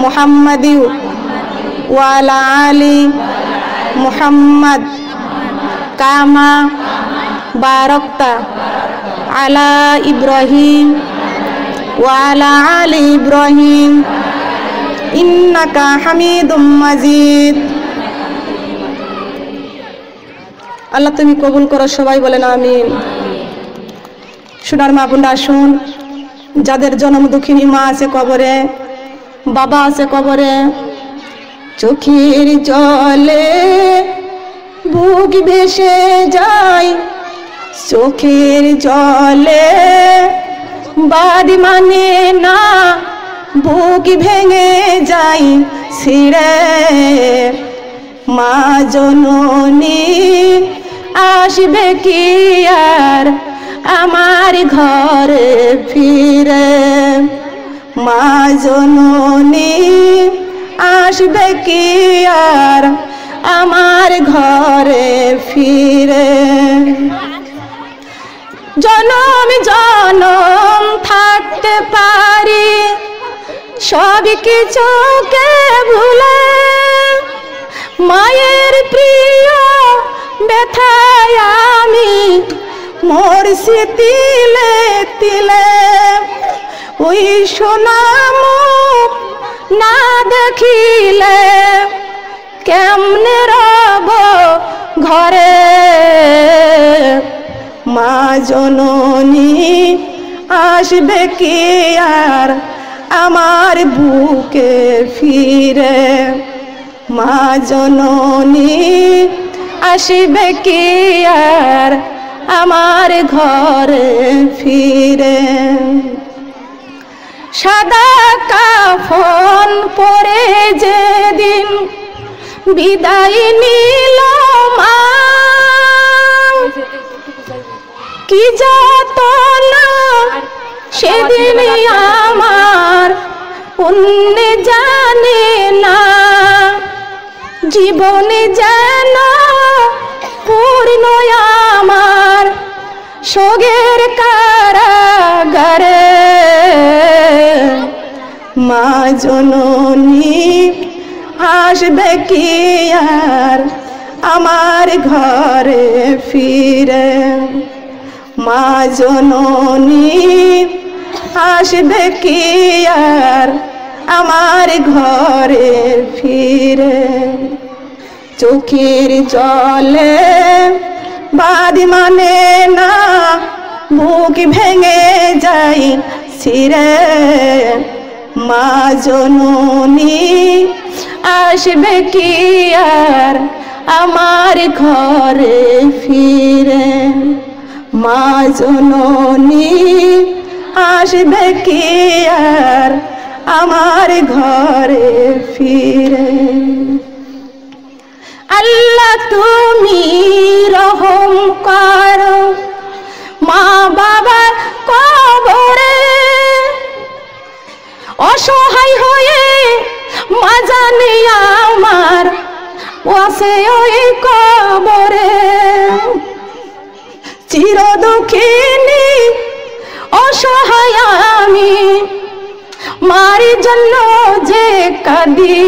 মুহাম্মাদি ওয়া আলা আলি মুহাম্মাদ কামা বারাকতা আলা ইব্রাহিম ওয়া আলা আলি ইব্রাহিম ইন্নাকা হামিদুম মাজিদ। আল্লাহ তুমি কবুল করো, সবাই বলেন আমিন। সোনার মা বোনরা আসুন, যাদের জন্ম দুঃখিনী মা আছে কবরে, বাবা আছে কবরে, চোখের জলে বুক ভেসে যায়, চোখের জলে বাড়ি মানে না, বুক ভেঙে যায় ছিঁড়ে, মা জননী আসবে কি আর আমার ঘরে ফিরে, মা জননী আসবে কি আর আমার ঘরে ফিরে। জনম জনম থাকতে পারি সব কিছুকে ভুলে, মায়ের প্রিয় ব্যথায় আমি মরছি তিলে তিলে। ওই সোনা মুখ না দেখিলে কেমনে রব ঘরে। মা জননী আসবে কি আর আমার বুকে ফিরে। মা জননী আসবে কি আর আমার ঘরে ফিরে। সাদা কাফন পরে যেদিন বিদায় নিল মা, কি যাতনা সেদিন আমার পুণ্যে জানে না। জীবনে যেন পূর্ণ আমার সোগের কারাগারে। মা জননী আসবে কি আর আমার ঘরে ফিরে। মা জননী আসবে কি আর আমার ঘরে ফিরে। চোখের জলে বাদ মানে না বুক ভেঙে যাই ছিরে। মা জননী আসবে কি আর আমার ঘরে ফিরে। মা জননী আসবে কি আর আমার ঘরে ফিরে। আল্লাহ তুমি রহম করো মা বাবার কবরে। অসহায় হয়ে মা জানে আমার ওয়াসে ওই কবরে। চির দুঃখিনী অসহায় আমি মার জন্য যে কাঁদি।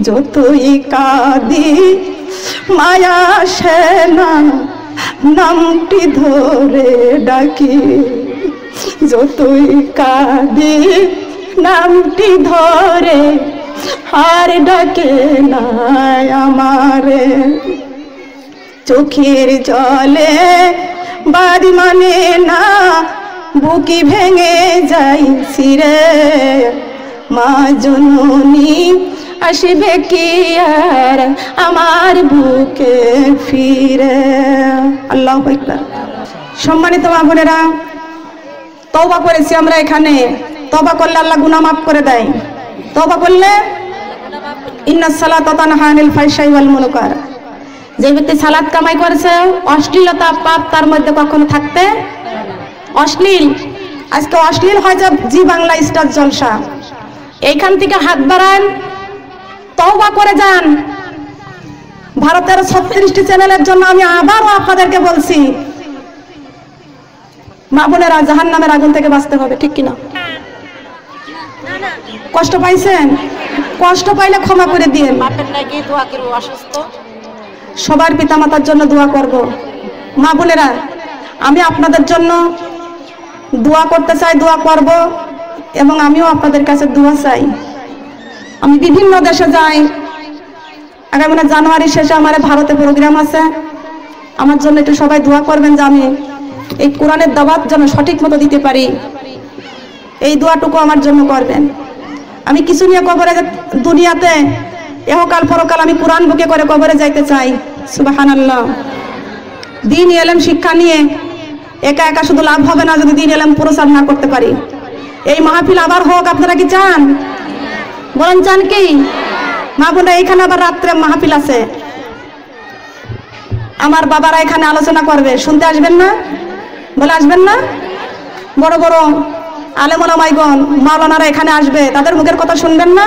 যতই কাঁদি মায়া আসে না নামটি ধরে ডাকি। যতই কাঁদি নামটি ধরে আর ডাকে না আমারে। চোখের জলে বাড়ি মানে না বুকি ভেঙে যাই ছিরে। মা জননী আসবে কি আর আমার বুকে ফিরে। আল্লাহু আকবার। সম্মানিত মা বোনেরা, তওবা করেছি আমরা এখানে। তওবা করলে আল্লাহ গুনাহ মাফ করে দেয়। তওবা করলে ইন্নাস সালাতা তানহা আনিল ফাহশাই ওয়াল মুনকার। যে ব্যক্তি সালাত কামাই করেছে, অশ্লীলতা পাপ তার মধ্যে কখনো থাকতে অশ্লীল। আজকে অশ্লীল হয় যে জি বাংলা স্টার জলসা। এইখান থেকে হাত বাড়ান, তওবা করে যান। ভারতের 36টি চ্যানেলের জন্য আমি আবারও আপনাদেরকে বলছি, মা বোনেরা জাহান্নামের আগুন থেকে বাঁচতে হবে, ঠিক কিনা? কষ্ট পাইছেন? কষ্ট পাইলে ক্ষমা করে দিয়েন। সবার পিতামাতার জন্য দোয়া করব। মা বোনেরা, আমি আপনাদের জন্য দোয়া করতে চাই, দোয়া করব, এবং আমিও আপনাদের কাছে দোয়া চাই। আমি বিভিন্ন দেশে যাই। আগামী জানুয়ারি শেষে আমার ভারতে প্রোগ্রাম আছে। আমার জন্য একটু সবাই দোয়া করবেন যে আমি এই কোরআনের দাওয়াত যেন সঠিক মতো দিতে পারি। এই দোয়াটুকু আমার জন্য করবেন। আমি কিছু নিয়ে কবরে, দুনিয়াতে এহকাল পরকাল আমি কোরআন বুকে করে কবরে যাইতে চাই। সুবহানাল্লাহ। দিন এলেম শিক্ষা নিয়ে একা একা শুধু লাভ হবে না যদি দিন এলেম প্রচার না করতে পারি। এই মাহফিল আবার হোক, আপনারা কি চান? বলেন চান কি? মা বোনরা, এখানে আবার রাত্রে মাহফিল আছে। আমার বাবারা এখানে আলোচনা করবে, শুনতে আসবেন না? বলে আসবেন না? বড় বড় আলেম ওলামাইগণ মাওলানারা এখানে আসবে, তাদের মুখের কথা শুনবেন না?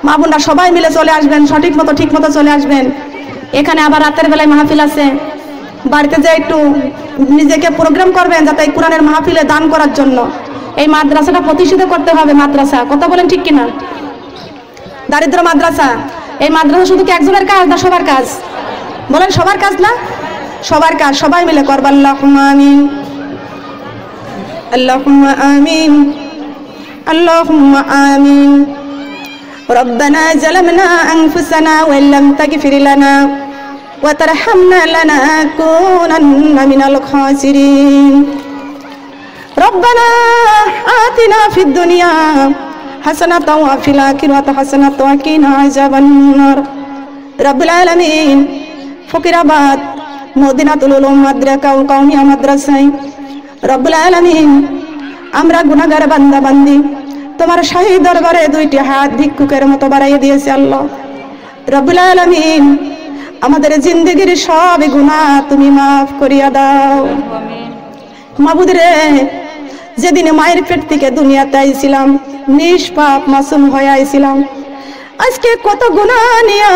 মা বোনরা সবাই মিলে চলে আসবেন, সঠিক মতো ঠিক মতো চলে আসবেন। এখানে আবার রাতের বেলায় মাহফিল আছে, বাড়িতে যে একটু নিজেকে প্রোগ্রাম করবেন যাতে এই কোরআনের মাহফিলে দান করার জন্য। এই মাদ্রাসাটা প্রতিষ্ঠিত করতে হবে। মাদ্রাসা কথা বলেন ঠিক কিনা? দারিদ্র মাদ্রাসা, এই মাদ্রাসা শুধু কি একজনের কাজ না সবার কাজ? বলেন সবার কাজ না? সবার কাজ, সবাই মিলে করব। আল্লাহুম্মা আমিন, আল্লাহুম্মা আমিন, আল্লাহুম্মা আমিন। ربنا ظلمنا أنفسنا وإن لم تغفر لنا وترحمنا لنكونن من الخاسرين ربنا آتنا في الدنيا حسنة وفي الآخرة حسنة وقنا عذاب النار رب العالمين ফকিরাবাদ মদিনাতুল উলুম মাদ্রাসা ও কওমিয়া মাদ্রাসায় রব্বুল আলামিন আমরা গুনাহগার বান্দা বান্দি তোমার শাহী দরবারে দুইটি হাত ভিক্ষুকের মতো বাড়াইয়ে দিয়েছে আল্লাহ রব্বুল আলামিন। আমাদের জিন্দেগির সব গুনাহ তুমি মাফ করিয়া দাও। মাবুদ রে, যেদিনে মায়ের পেট থেকে দুনিয়াতে আইছিলাম নিষ্পাপ মাসুম হয়ে আইছিলাম, আজকে কত গুনাহ নিয়া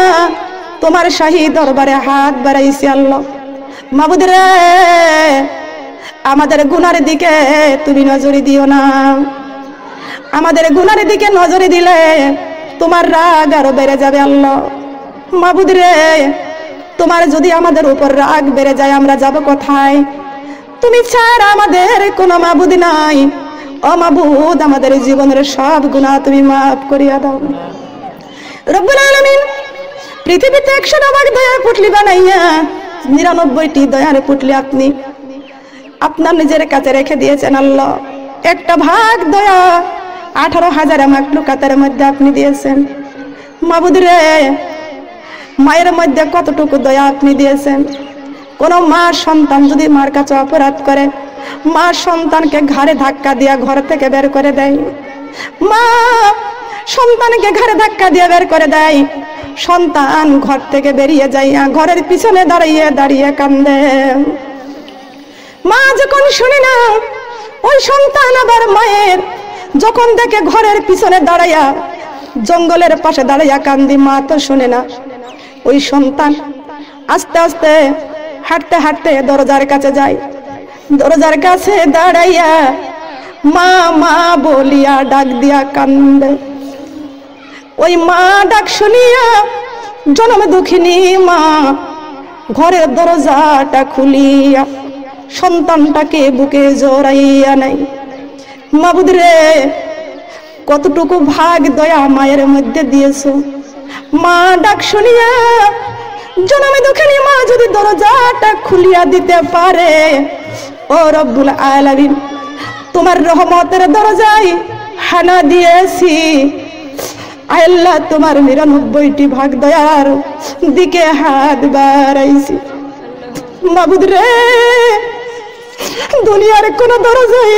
তোমার শাহী দরবারে হাত বাড়াইছি আল্লাহ। মাবুদ রে, আমাদের গুনার দিকে তুমি নজরে দিও না। আমাদের গুনার দিকে নজরে দিলে তোমার রাগ আরো বেড়ে যাবে আল্লাহ। মাবুদ রে, তোমার যদি আমাদের উপর রাগ বেড়ে যায় আমরা যাব কোথায়? তুমি ছাড়া আমাদের কোনো মাবুদ নাই। ও মাবুদ, আমাদের জীবনের সব গুনাহ তুমি মাফ করিয়া দাও। রব্বুল আলামিন, পৃথিবীতে 100 ভাগ দয়ার পুটলি বানাইয়া 99টি দয়ার পুটলি আপনি আপনার নিজের কাছে রেখে দিয়েছেন আল্লাহ। একটা ভাগ দয়া 18,000 মাখলুকাতের মধ্যে আপনি দিয়েছেন। মাবুদ রে, মায়ের মধ্যে কতটুকু দয়া আপনি দিয়েছেন। কোন মা সন্তান যদি মার কাছে অপরাধ করে, মা সন্তানকে ঘাড়ে ধাক্কা দিয়া ঘর থেকে বের করে দেয়। মা সন্তানকে ঘাড়ে ধাক্কা দিয়ে বের করে দেয়। সন্তান ঘর থেকে বেরিয়ে যাইয়া ঘরের পিছনে দাঁড়িয়ে দাঁড়িয়ে কান্দে। মা যখন শুনে না, ওই সন্তান আবার মায়ের যখন দেখে ঘরের পিছনে দাঁড়াইয়া জঙ্গলের পাশে দাঁড়াইয়া কান্দি, মা তো শুনে না। ওই সন্তান আস্তে আস্তে হাঁটতে হাঁটতে দরজার কাছে যায়। দরজার কাছে দাঁড়াইয়া মা মা বলিয়া ডাক দিয়া কান্দে। ওই মা ডাক শুনিয়া জনম দুঃখিনী মা ঘরের দরজাটা খুলিয়া সন্তানটাকে বুকে জড়াইয়া নাই। মাবুদ রে, কতটুকু ভাগ দয়া মায়ের মধ্যে দিয়েছো। মা ডাক শুনিয়া জনমে দুঃখিনী মা যদি দরজাটা খুলিয়া দিতে পারে, ও রব্বুল আলামিন, তোমার রহমতের দরজায় হানা দিয়েছি। আল্লাহ, তোমার 99টি ভাগ দয়ার দিকে হাত বাড়াইছি। মাবুদ রে, দুনিয়ার কোন দরজায়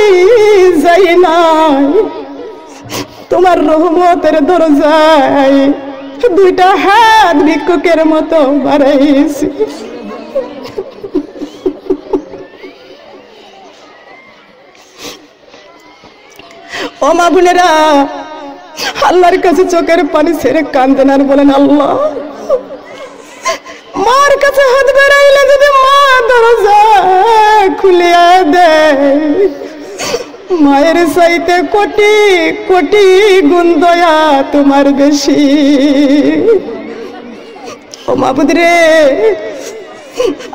যাই নাই, তোমার রহমতের দরজায় দুইটা হাত ভিক্ষুকের মতো বাড়াইছি। ও মা বোনেরা, আল্লাহর কাছে চোখের পানি ছেড়ে কাঁদেন আর বলেন, আল্লাহ, মার কাছে হাত বাড়াইলে যদি মা দরজা খুলিয়া দেয়, মায়ের চাইতে কোটি কোটি গুণ দয়া তোমার বেশি। ও মাবুদ রে,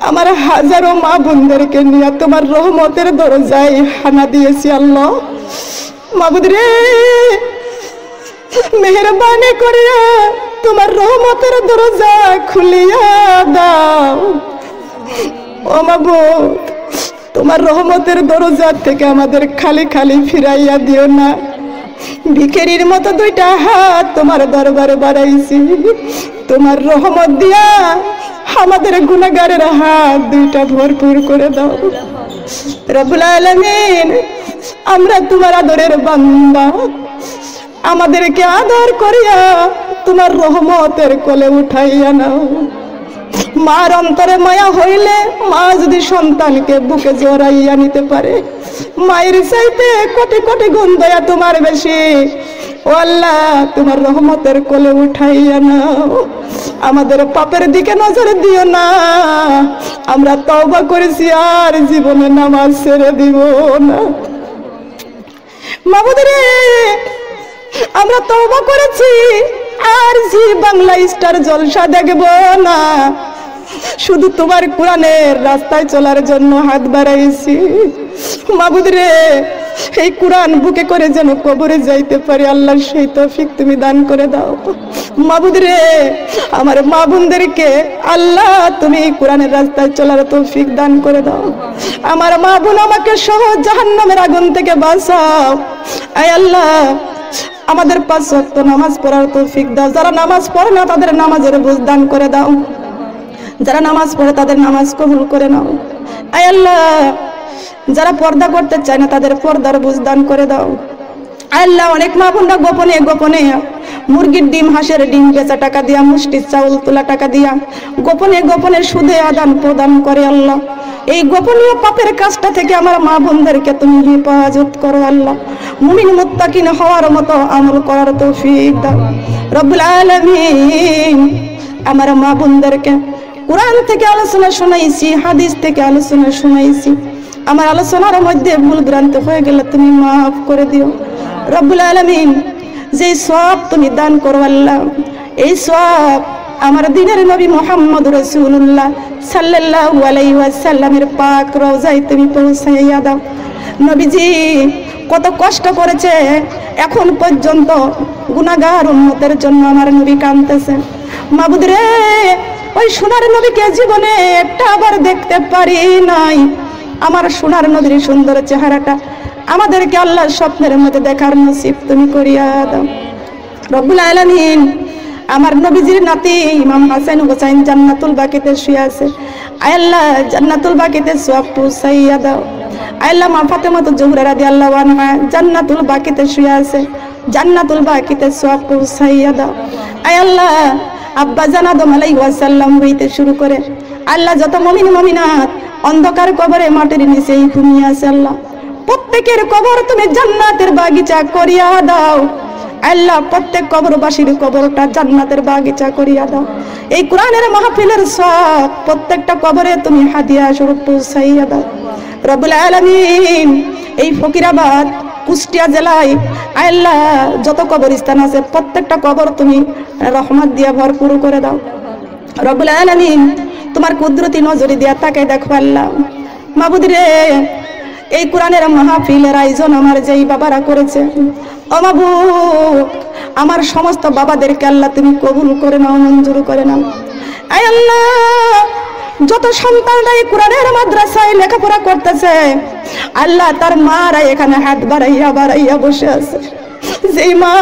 আমার হাজারো মা বোনদেরকে নিয়ে তোমার রহমতের দরজায় হানা দিয়েছি আল্লাহ। মাবুদ রে, মেহেরবানি করিয়া তোমার রহমতের দরজা খুলিয়া দাও। ও মাবুদ, তোমার রহমতের দরজা থেকে আমাদের খালি খালি ফিরাইয়া দিও না। ভিখারির মতো দুইটা হাত তোমার দরবারে বাড়াইছি, তোমার রহমত দিয়া আমাদের গুনাহগারের হাত দুইটা ভরপুর করে দাও। রব্বুল আলামিন, আমরা তোমার আদরের বান্দা, আমাদেরকে আদর করিয়া তোমার রহমতের কোলে উঠাইয়া নাও। মার অন্তরে মায়া হইলে মা যদি সন্তানকে বুকে জড়াইয়া নিতে পারে, মায়ের চাইতে কোটি কোটি গুণ দয়া তোমার বেশি। ও আল্লাহ, তোমার রহমতের কোলে উঠাইয়া নাও, আমাদের পাপের দিকে নজর দিও না। আমরা তওবা করেছি, আর জীবনে নামাজ ছেড়ে দিব না। মাবুদ রে, আমরা তওবা করেছি, আর জি বাংলা স্টার জলসা দেখব না। শুধু তোমার কোরআনের রাস্তায় চলার জন্য হাত বাড়াইছি। মাবুদ রে, এই কোরআন বুকে করে যেন কবরে যাইতে পারি, আল্লাহ সেই তৌফিক তুমি দান করে দাও। মাবুদ রে, আমার মা বোনদেরকে আল্লাহ তুমি কোরআনের রাস্তায় চলার তৌফিক দান করে দাও। আমার মা বোন আমাকে সহ জাহান্নামের আগুন থেকে বাঁচাও। আয় আল্লাহ, আমাদের 5 ওয়াক্ত নামাজ পড়ার তৌফিক দাও। যারা নামাজ পড়ে না তাদের নামাজের বুঝ দান করে দাও, যারা নামাজ পড়ে তাদের নামাজ কবুল করে নাও। আয় আল্লাহ, যারা পর্দা করতে চায় না তাদের পর্দার বুঝ দান করে দাও। আয় আল্লাহ, অনেক মা বোনরা গোপনে গোপনে মুরগির ডিম, হাঁসের ডিম বেচা টাকা দিয়া, মুষ্টির চাউল তোলা টাকা দিয়া গোপনে গোপনে সুদে আদান প্রদান করে। আল্লাহ, এই গোপনীয় পাপের কাজটা থেকে আমার মা বোনদেরকে তুমি হেফাজত করো। আল্লাহ, মুমিন মুত্তাকিন হওয়ার মতো আমল করার তৌফিক দাও রব্বুল আলামিন। আমার মা বোনদেরকে কোরআন থেকে আলোচনা শোনাইছি, হাদিস থেকে আলোচনা শোনাইছি। আমার আলোচনার মধ্যে ভুল ভ্রান্ত হয়ে গেলে তুমি মাফ করে দিও রব্বুল আলামিন। যে সওয়াব তুমি দান করো আল্লাহ, এই সওয়াব আমার দিনের নবী মুহাম্মদ রাসূলুল্লাহ সাল্লাল্লাহু আলাইহি ওয়াসাল্লামের পাক রওজায় তুমি পৌঁছাইয়া দাও। নবীজি কত কষ্ট করেছে, এখন পর্যন্ত গুনাহগার উম্মতের জন্য আমার নবী কাঁদতেছে। মাবুদ রে, ওই সোনার নবীকে জীবনে একটা আবার দেখতে পারি নাই। আমার সোনার নবীর সুন্দর চেহারাটা আমাদেরকে আল্লাহর স্বপ্নের মধ্যে দেখার নসিব তুমি করিয়া দাও রব্বুল আলামিন। আমার নবীজির নাতি ইমাম হাসান হুসাইন জান্নাতুল বাকিতে শুয়ে আছে। আয় আল্লাহ, জান্নাতুল বাকিতে সওয়াব পৌঁছাইয়া দাও। আয় আল্লাহ, মা ফাতেমা জোহরা রাদিয়াল্লাহু আনহা জান্নাতুল বাকিতে শুয়ে আছে, জান্নাতুল বাকিতে সওয়াব পৌঁছাইয়া দাও। আয় আল্লাহ, আব্বা জান আদম আলাইহিস সালাম হইতে শুরু করে আল্লাহ যত মুমিন মুমিনাত অন্ধকার কবরে মাটির নিচেই ঘুমিয়ে আছে, আল্লাহ প্রত্যেকের কবর তুমি জান্নাতের বাগিচা করিয়া দাও। আল্লাহ, প্রত্যেক কবরবাসীর কবরটা জান্নাতের বাগিচা করিয়া দাও। এই কোরআনের মাহফিলের সব প্রত্যেকটা কবরে তুমি হাদিয়া স্বরূপ পৌঁছাইয়া দাও রব্বুল আলামিন। এই ফকিরাবাদ কুষ্টিয়া জেলায় আল্লাহ যত কবরস্থান আছে প্রত্যেকটা কবর তুমি রহমত দিয়া ভরপুর করে দাও রব্বুল আলামিন। তোমার কুদরতি নজরে দিয়া তাকাই দেখো আল্লাহ। মাবুদ রে, এই কোরআনের মাহফিলের আয়োজন আমার যেই বাবারা করেছে, ও মাবুদ, আমার সমস্ত বাবাদেরকে আল্লাহ তুমি কবুল করে নাও, মঞ্জুর করে নাও। আয় আল্লাহ, যত সন্তানরা এই কোরআনের মাদ্রাসায় লেখাপড়া করতেছে আল্লাহ, তার মারা এখানে হাত বাড়াইয়া বাড়াইয়া বসে আছে। যেই মা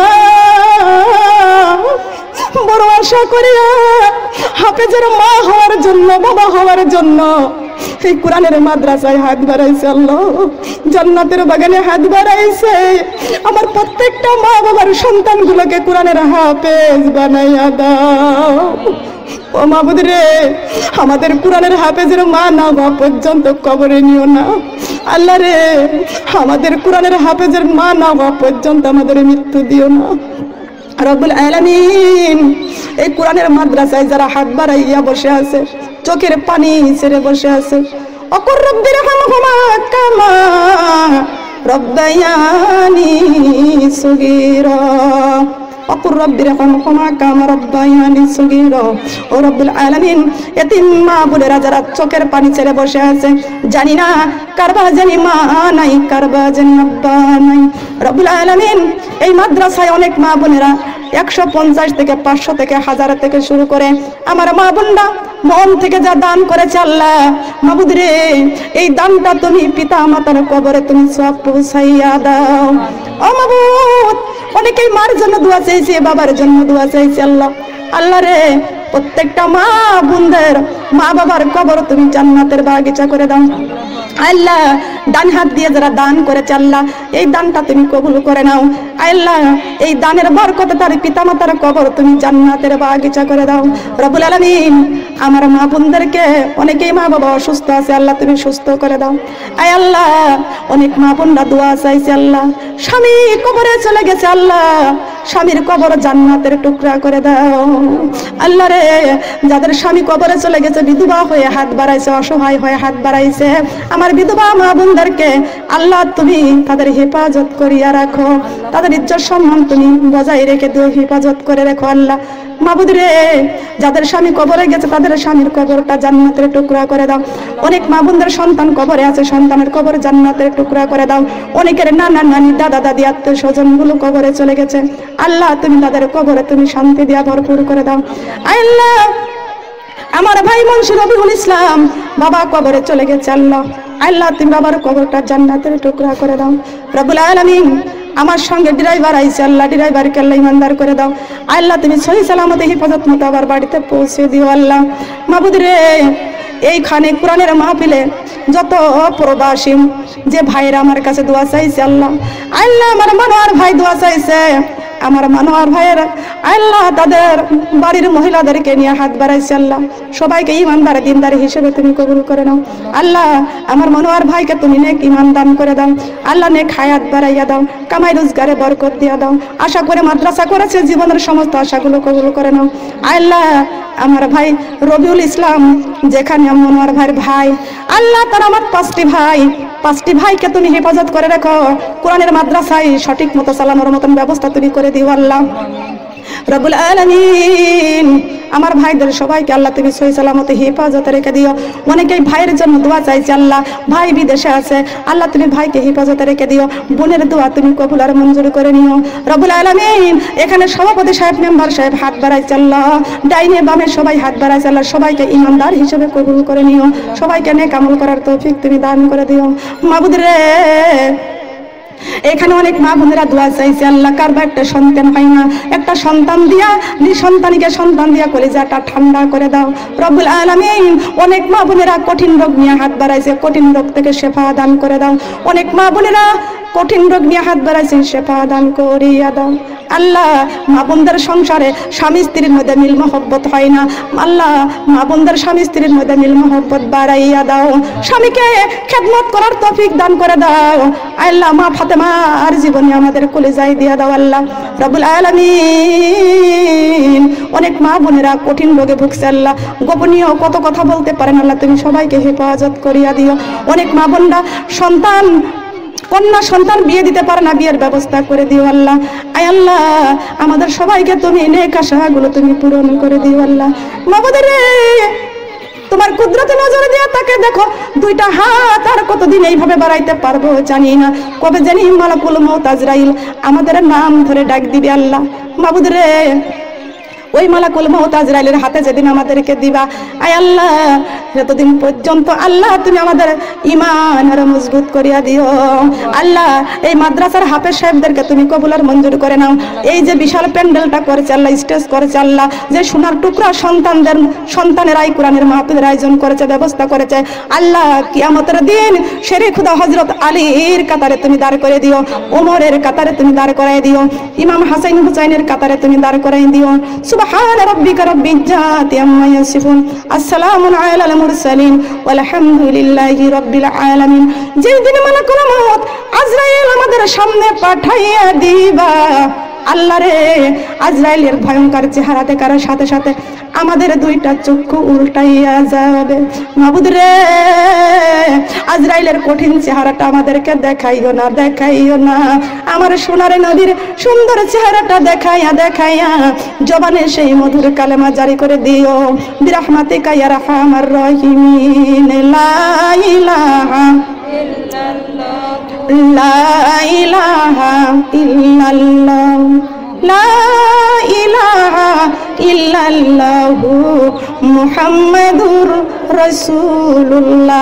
বড় আশা করিয়া হাফেজের মা হওয়ার জন্য, বাবা হওয়ার জন্য এই কোরআনের মাদ্রাসায় হাত বাড়াইছে, আল্লাহ জান্নাতের বাগানে হাত বাড়াইছে। আমার প্রত্যেকটা মা বাবার সন্তানগুলোকে কোরআনের হাফেজ বানাইয়া দাও। ও মাবুদ রে, আমাদের কোরআনের হাফেজের মা না হওয়া পর্যন্ত কবরে নিও না আল্লাহ রে। আমাদের কোরআনের হাফেজের মা না হওয়া পর্যন্ত আমাদের মৃত্যু দিও না রব্বুল আলামিন। এই কোরআনের মাদ্রাসায় যারা হাত বাড়াইয়া বসে আছে, চোখের পানি ছেড়ে বসে আছে, অকুর রব্বির হামহুমা কামা রব্বায়ানি সগীরা, অকুর রব্বির হামহুমা কামা রব্বায়ানি সগীরা। ও রব্বুল আলামিন, এতিম মা বোনেরা যারা চোখের পানি ছেড়ে বসে আছে, জানি না কারবা জানি মা নাই, কারবা জানি আব্বা নাই রব্বুল আলামিন। এই মাদ্রাসায় অনেক মা বোনেরা 150 থেকে 500 থেকে 1000 থেকে শুরু করে আমার মা বোনরা মন থেকে যা দান করেছে আল্লাহ মাবুদ রে, এই দানটা তুমি পিতা মাতার কবরে তুমি সওয়াব পৌঁছাইয়া দাও ও মাবুদ। অনেকেই মার জন্য দোয়া চাইছে, বাবার জন্য দোয়া চাইছে আল্লাহ। আল্লাহ রে, প্রত্যেকটা মা বোনদের মা বাবার কবর তুমি জান্নাতের বাগিচা করে দাও আল্লাহ। ডান হাত দিয়ে যারা দান করেছে আল্লাহ, এই দানটা তুমি কবুল করে নাও আল্লাহ। এই দানের বরকতে তার পিতামাতার কবর তুমি জান্নাতের বাগিচা করে দাও রব্বুল আলামিন। আমার মা বোনদেরকে, অনেকেই মা বাবা অসুস্থ আছে আল্লাহ, তুমি সুস্থ করে দাও আয় আল্লাহ। অনেক মা বোনরা দোয়া চাইছে আল্লাহ, স্বামী কবরে চলে গেছে আল্লাহ, স্বামীর কবর জান্নাতের টুকরা করে দাও আল্লাহ রে। যাদের স্বামী কবরে চলে গেছে, বিধবা হয়ে হাত বাড়াইছে, অসহায় হয়ে হাত বাড়াইছে, আমার বিধবা মা বোনদেরকে আল্লাহ তুমি তাদের হেফাজত করিয়া রাখো, তাদের ইজ্জত সম্মান তুমি বজায় রেখে দিও, হেফাজত করে রেখো আল্লাহ। মাবুদ রে, যাদের স্বামী কবরে গেছে তাদের স্বামীর কবরটা জান্নাতের টুকরা করে দাও। অনেক মা বোনদের সন্তান কবরে আছে, সন্তানের কবর জান্নাতের টুকরা করে দাও। অনেকের নানা নানি দাদা দাদি আত্মীয় স্বজন গুলো কবরে চলে গেছে আল্লাহ, তুমি তাদের কবরে তুমি শান্তি দিয়া ভরপুর করে দাও আল্লাহ। আমার ভাই মুন্সি রবিউল ইসলাম বাবা কবরে চলে গেছে আল্লাহ, আল্লাহ তুমি বাবার কবরটা জান্নাতের টুকরা করে দাও রব্বুল আলামিন। আমার সঙ্গে ড্রাইভার আইছে আল্লাহ, ড্রাইভারকে আল্লাহ ইমানদার করে দাও আল্লাহ, তুমি সহি সালামতে হিফাজত মতো আবার বাড়িতে পৌঁছে দিও আল্লাহ। মাবুদ রে, এইখানে কোরআনের মাহফিলে যত প্রবাসী যে ভাইরা আমার কাছে দোয়া চাইছে আল্লাহ, আল্লাহ আমার মনোয়ার ভাই দোয়া চাইছে, আমার মনোয়ার ভাইয়ের আল্লাহ তাদের বাড়ির মহিলাদেরকে নিয়ে হাত বাড়াইছে আল্লাহ, সবাইকে ইমানদার দিনদার হিসেবে তুমি কবুল করে নাও আল্লাহ। আমার মনোয়ার ভাইকে তুমি নেক ইমান দান করে দাও আল্লাহ, নেক হায়াত বাড়াইয়া দাও, কামাই রোজগারে বরকত দিয়া দাও। আশা করে মাদ্রাসা করেছে, জীবনের সমস্ত আশাগুলো কবুল করে নাও আল্লাহ। আমার ভাই রবিউল ইসলাম যেখানে মনোয়ার ভাইয়ের ভাই আল্লাহ, তার আমার পাঁচটি ভাইকে তুমি হেফাজত করে রাখো, কোরআনের মাদ্রাসায় সঠিক মতো চালানোর মতন ব্যবস্থা তুমি করে দিও আল্লাহ রব্বুল আলামিন। আমার ভাইদের সবাইকে আল্লাহ তুমি সহি সালামতে হেফাজতে রেখে দিও। অনেকেই ভাইয়ের জন্য দোয়া চাইছে আল্লাহ, ভাই বিদেশে আছে আল্লাহ তুমি ভাইকে হেফাজতে রেখে দিও, বোনের দোয়া তুমি কবুল আর মঞ্জুর করে নিও রব্বুল আলামিন। এখানে সভাপতি সাহেব, মেম্বার সাহেব হাত বাড়াইছে আল্লাহ, ডাইনে বামে সবাই হাত বাড়াইছে আল্লাহ, সবাইকে ইমানদার হিসেবে কবুল করে নিও, সবাইকে নেক আমল করার তৌফিক তুমি দান করে দিও মাবুদ রে। এখানে অনেক মা বোনেরা দোয়া চাইছে আল্লাহ, কারবা একটা সন্তান হয় না, একটা সন্তান দিয়া নিঃসন্তানীকে সন্তান দিয়া কলিজাটা ঠান্ডা করে দাও রব্বুল আলামিন। অনেক মা বোনেরা কঠিন রোগ নিয়ে হাত বাড়াইছে, কঠিন রোগ থেকে শেফা দান করে দাও। অনেক মা বোনেরা কঠিন রোগ নিয়ে হাত বাড়াইছে, শেফা দান করিয়া দাও আল্লাহ। মা বোনদের সংসারে স্বামী স্ত্রীর মধ্যে মিল মহব্বত হয় না আল্লাহ, মা বোনদের স্বামী স্ত্রীর মধ্যে মিল মহব্বত বাড়াইয়া দাও, স্বামীকে খেদমত করার তৌফিক দান করে দাও আল্লাহ। মা ফাতেমা আর জীবনে আমাদের কলিজায় দিয়া দাও আল্লাহ রব্বুল আলামিন। অনেক মা বোনেরা কঠিন রোগে ভুগছে আল্লাহ, গোপনীয় কত কথা বলতে পারেন আল্লাহ, তুমি সবাইকে হেফাজত করিয়া দিও। অনেক মা বোনরা কন্যা সন্তান বিয়ে দিতে পারে না, বিয়ের ব্যবস্থা করে দিও আল্লাহ। আয় আল্লাহ, আমাদের সবাইকে তুমি নেক আশাগুলো তুমি পূরণ করে দিও আল্লাহ। মাবুদ রে, তোমার কুদরতে নজরে দিয়ে তাকে দেখো, দুইটা হাত আর কতদিন এইভাবে বাড়াইতে পারবো জানি না, কবে জানি মালাকুল মউত আজরাইল আমাদের নাম ধরে ডাক দিবে আল্লাহ। মাবুদ রে, ওই মালাকুল মউত আজরাইলের হাতে যেদিন আমাদেরকে দিবা আয় আল্লাহ, যতদিন পর্যন্ত আল্লাহ তুমি আমাদের ঈমান আর মজবুত করিয়া দিও আল্লাহ। এই মাদ্রাসার হাফেজ সাহেবদেরকে তুমি কবুল আর মঞ্জুর করে নাও। এই যে বিশাল প্যান্ডেলটা করেছে আল্লাহ, স্টেজ করেছে আল্লাহ, যে সোনার টুকরা সন্তানের আই কোরআনের মাহফিলের আয়োজন করেছে, ব্যবস্থা করেছে আল্লাহ, কিয়ামতের দিন শেরে খুদা হযরত আলীর কাতারে তুমি দাঁড় করে দিও, ওমরের কাতারে তুমি দাঁড় করাই দিও, ইমাম হাসান হুসাইনের কাতারে তুমি দাঁড় করাই দিও। সুবহান রাব্বিকা রাব্বিল ইজ্জাতি আম্মা ইয়াসিফুন, আসসালামু আলাল মুরসালিন, ওয়ালহামদুলিল্লাহি রাব্বিল আলামিন। যেই দিন মালাকুল মউত আজরাইল আমাদের সামনে পাঠাইয়া দিবা আল্লাহ রে, আজরাইলের ভয়ঙ্কর চেহারা দেখার সাথে সাথে আমাদের দুইটা চক্ষু উল্টাইয়া যাবে মাবুদ রে। আজরাইলের কঠিন চেহারাটা আমাদেরকে দেখাইও না, আমার সোনার নবীর সুন্দর চেহারাটা দেখাইয়া জবানে সেই মধুর কালেমা জারি করে দিও, বিরহমাতিকা ইয়া আরহামার রাহিমিন। লা ইলাহা ইল্লাল্লাহ, লা ইলাহা ইল্লাল্লাহু মুহাম্মাদুর রাসূলুল্লাহ।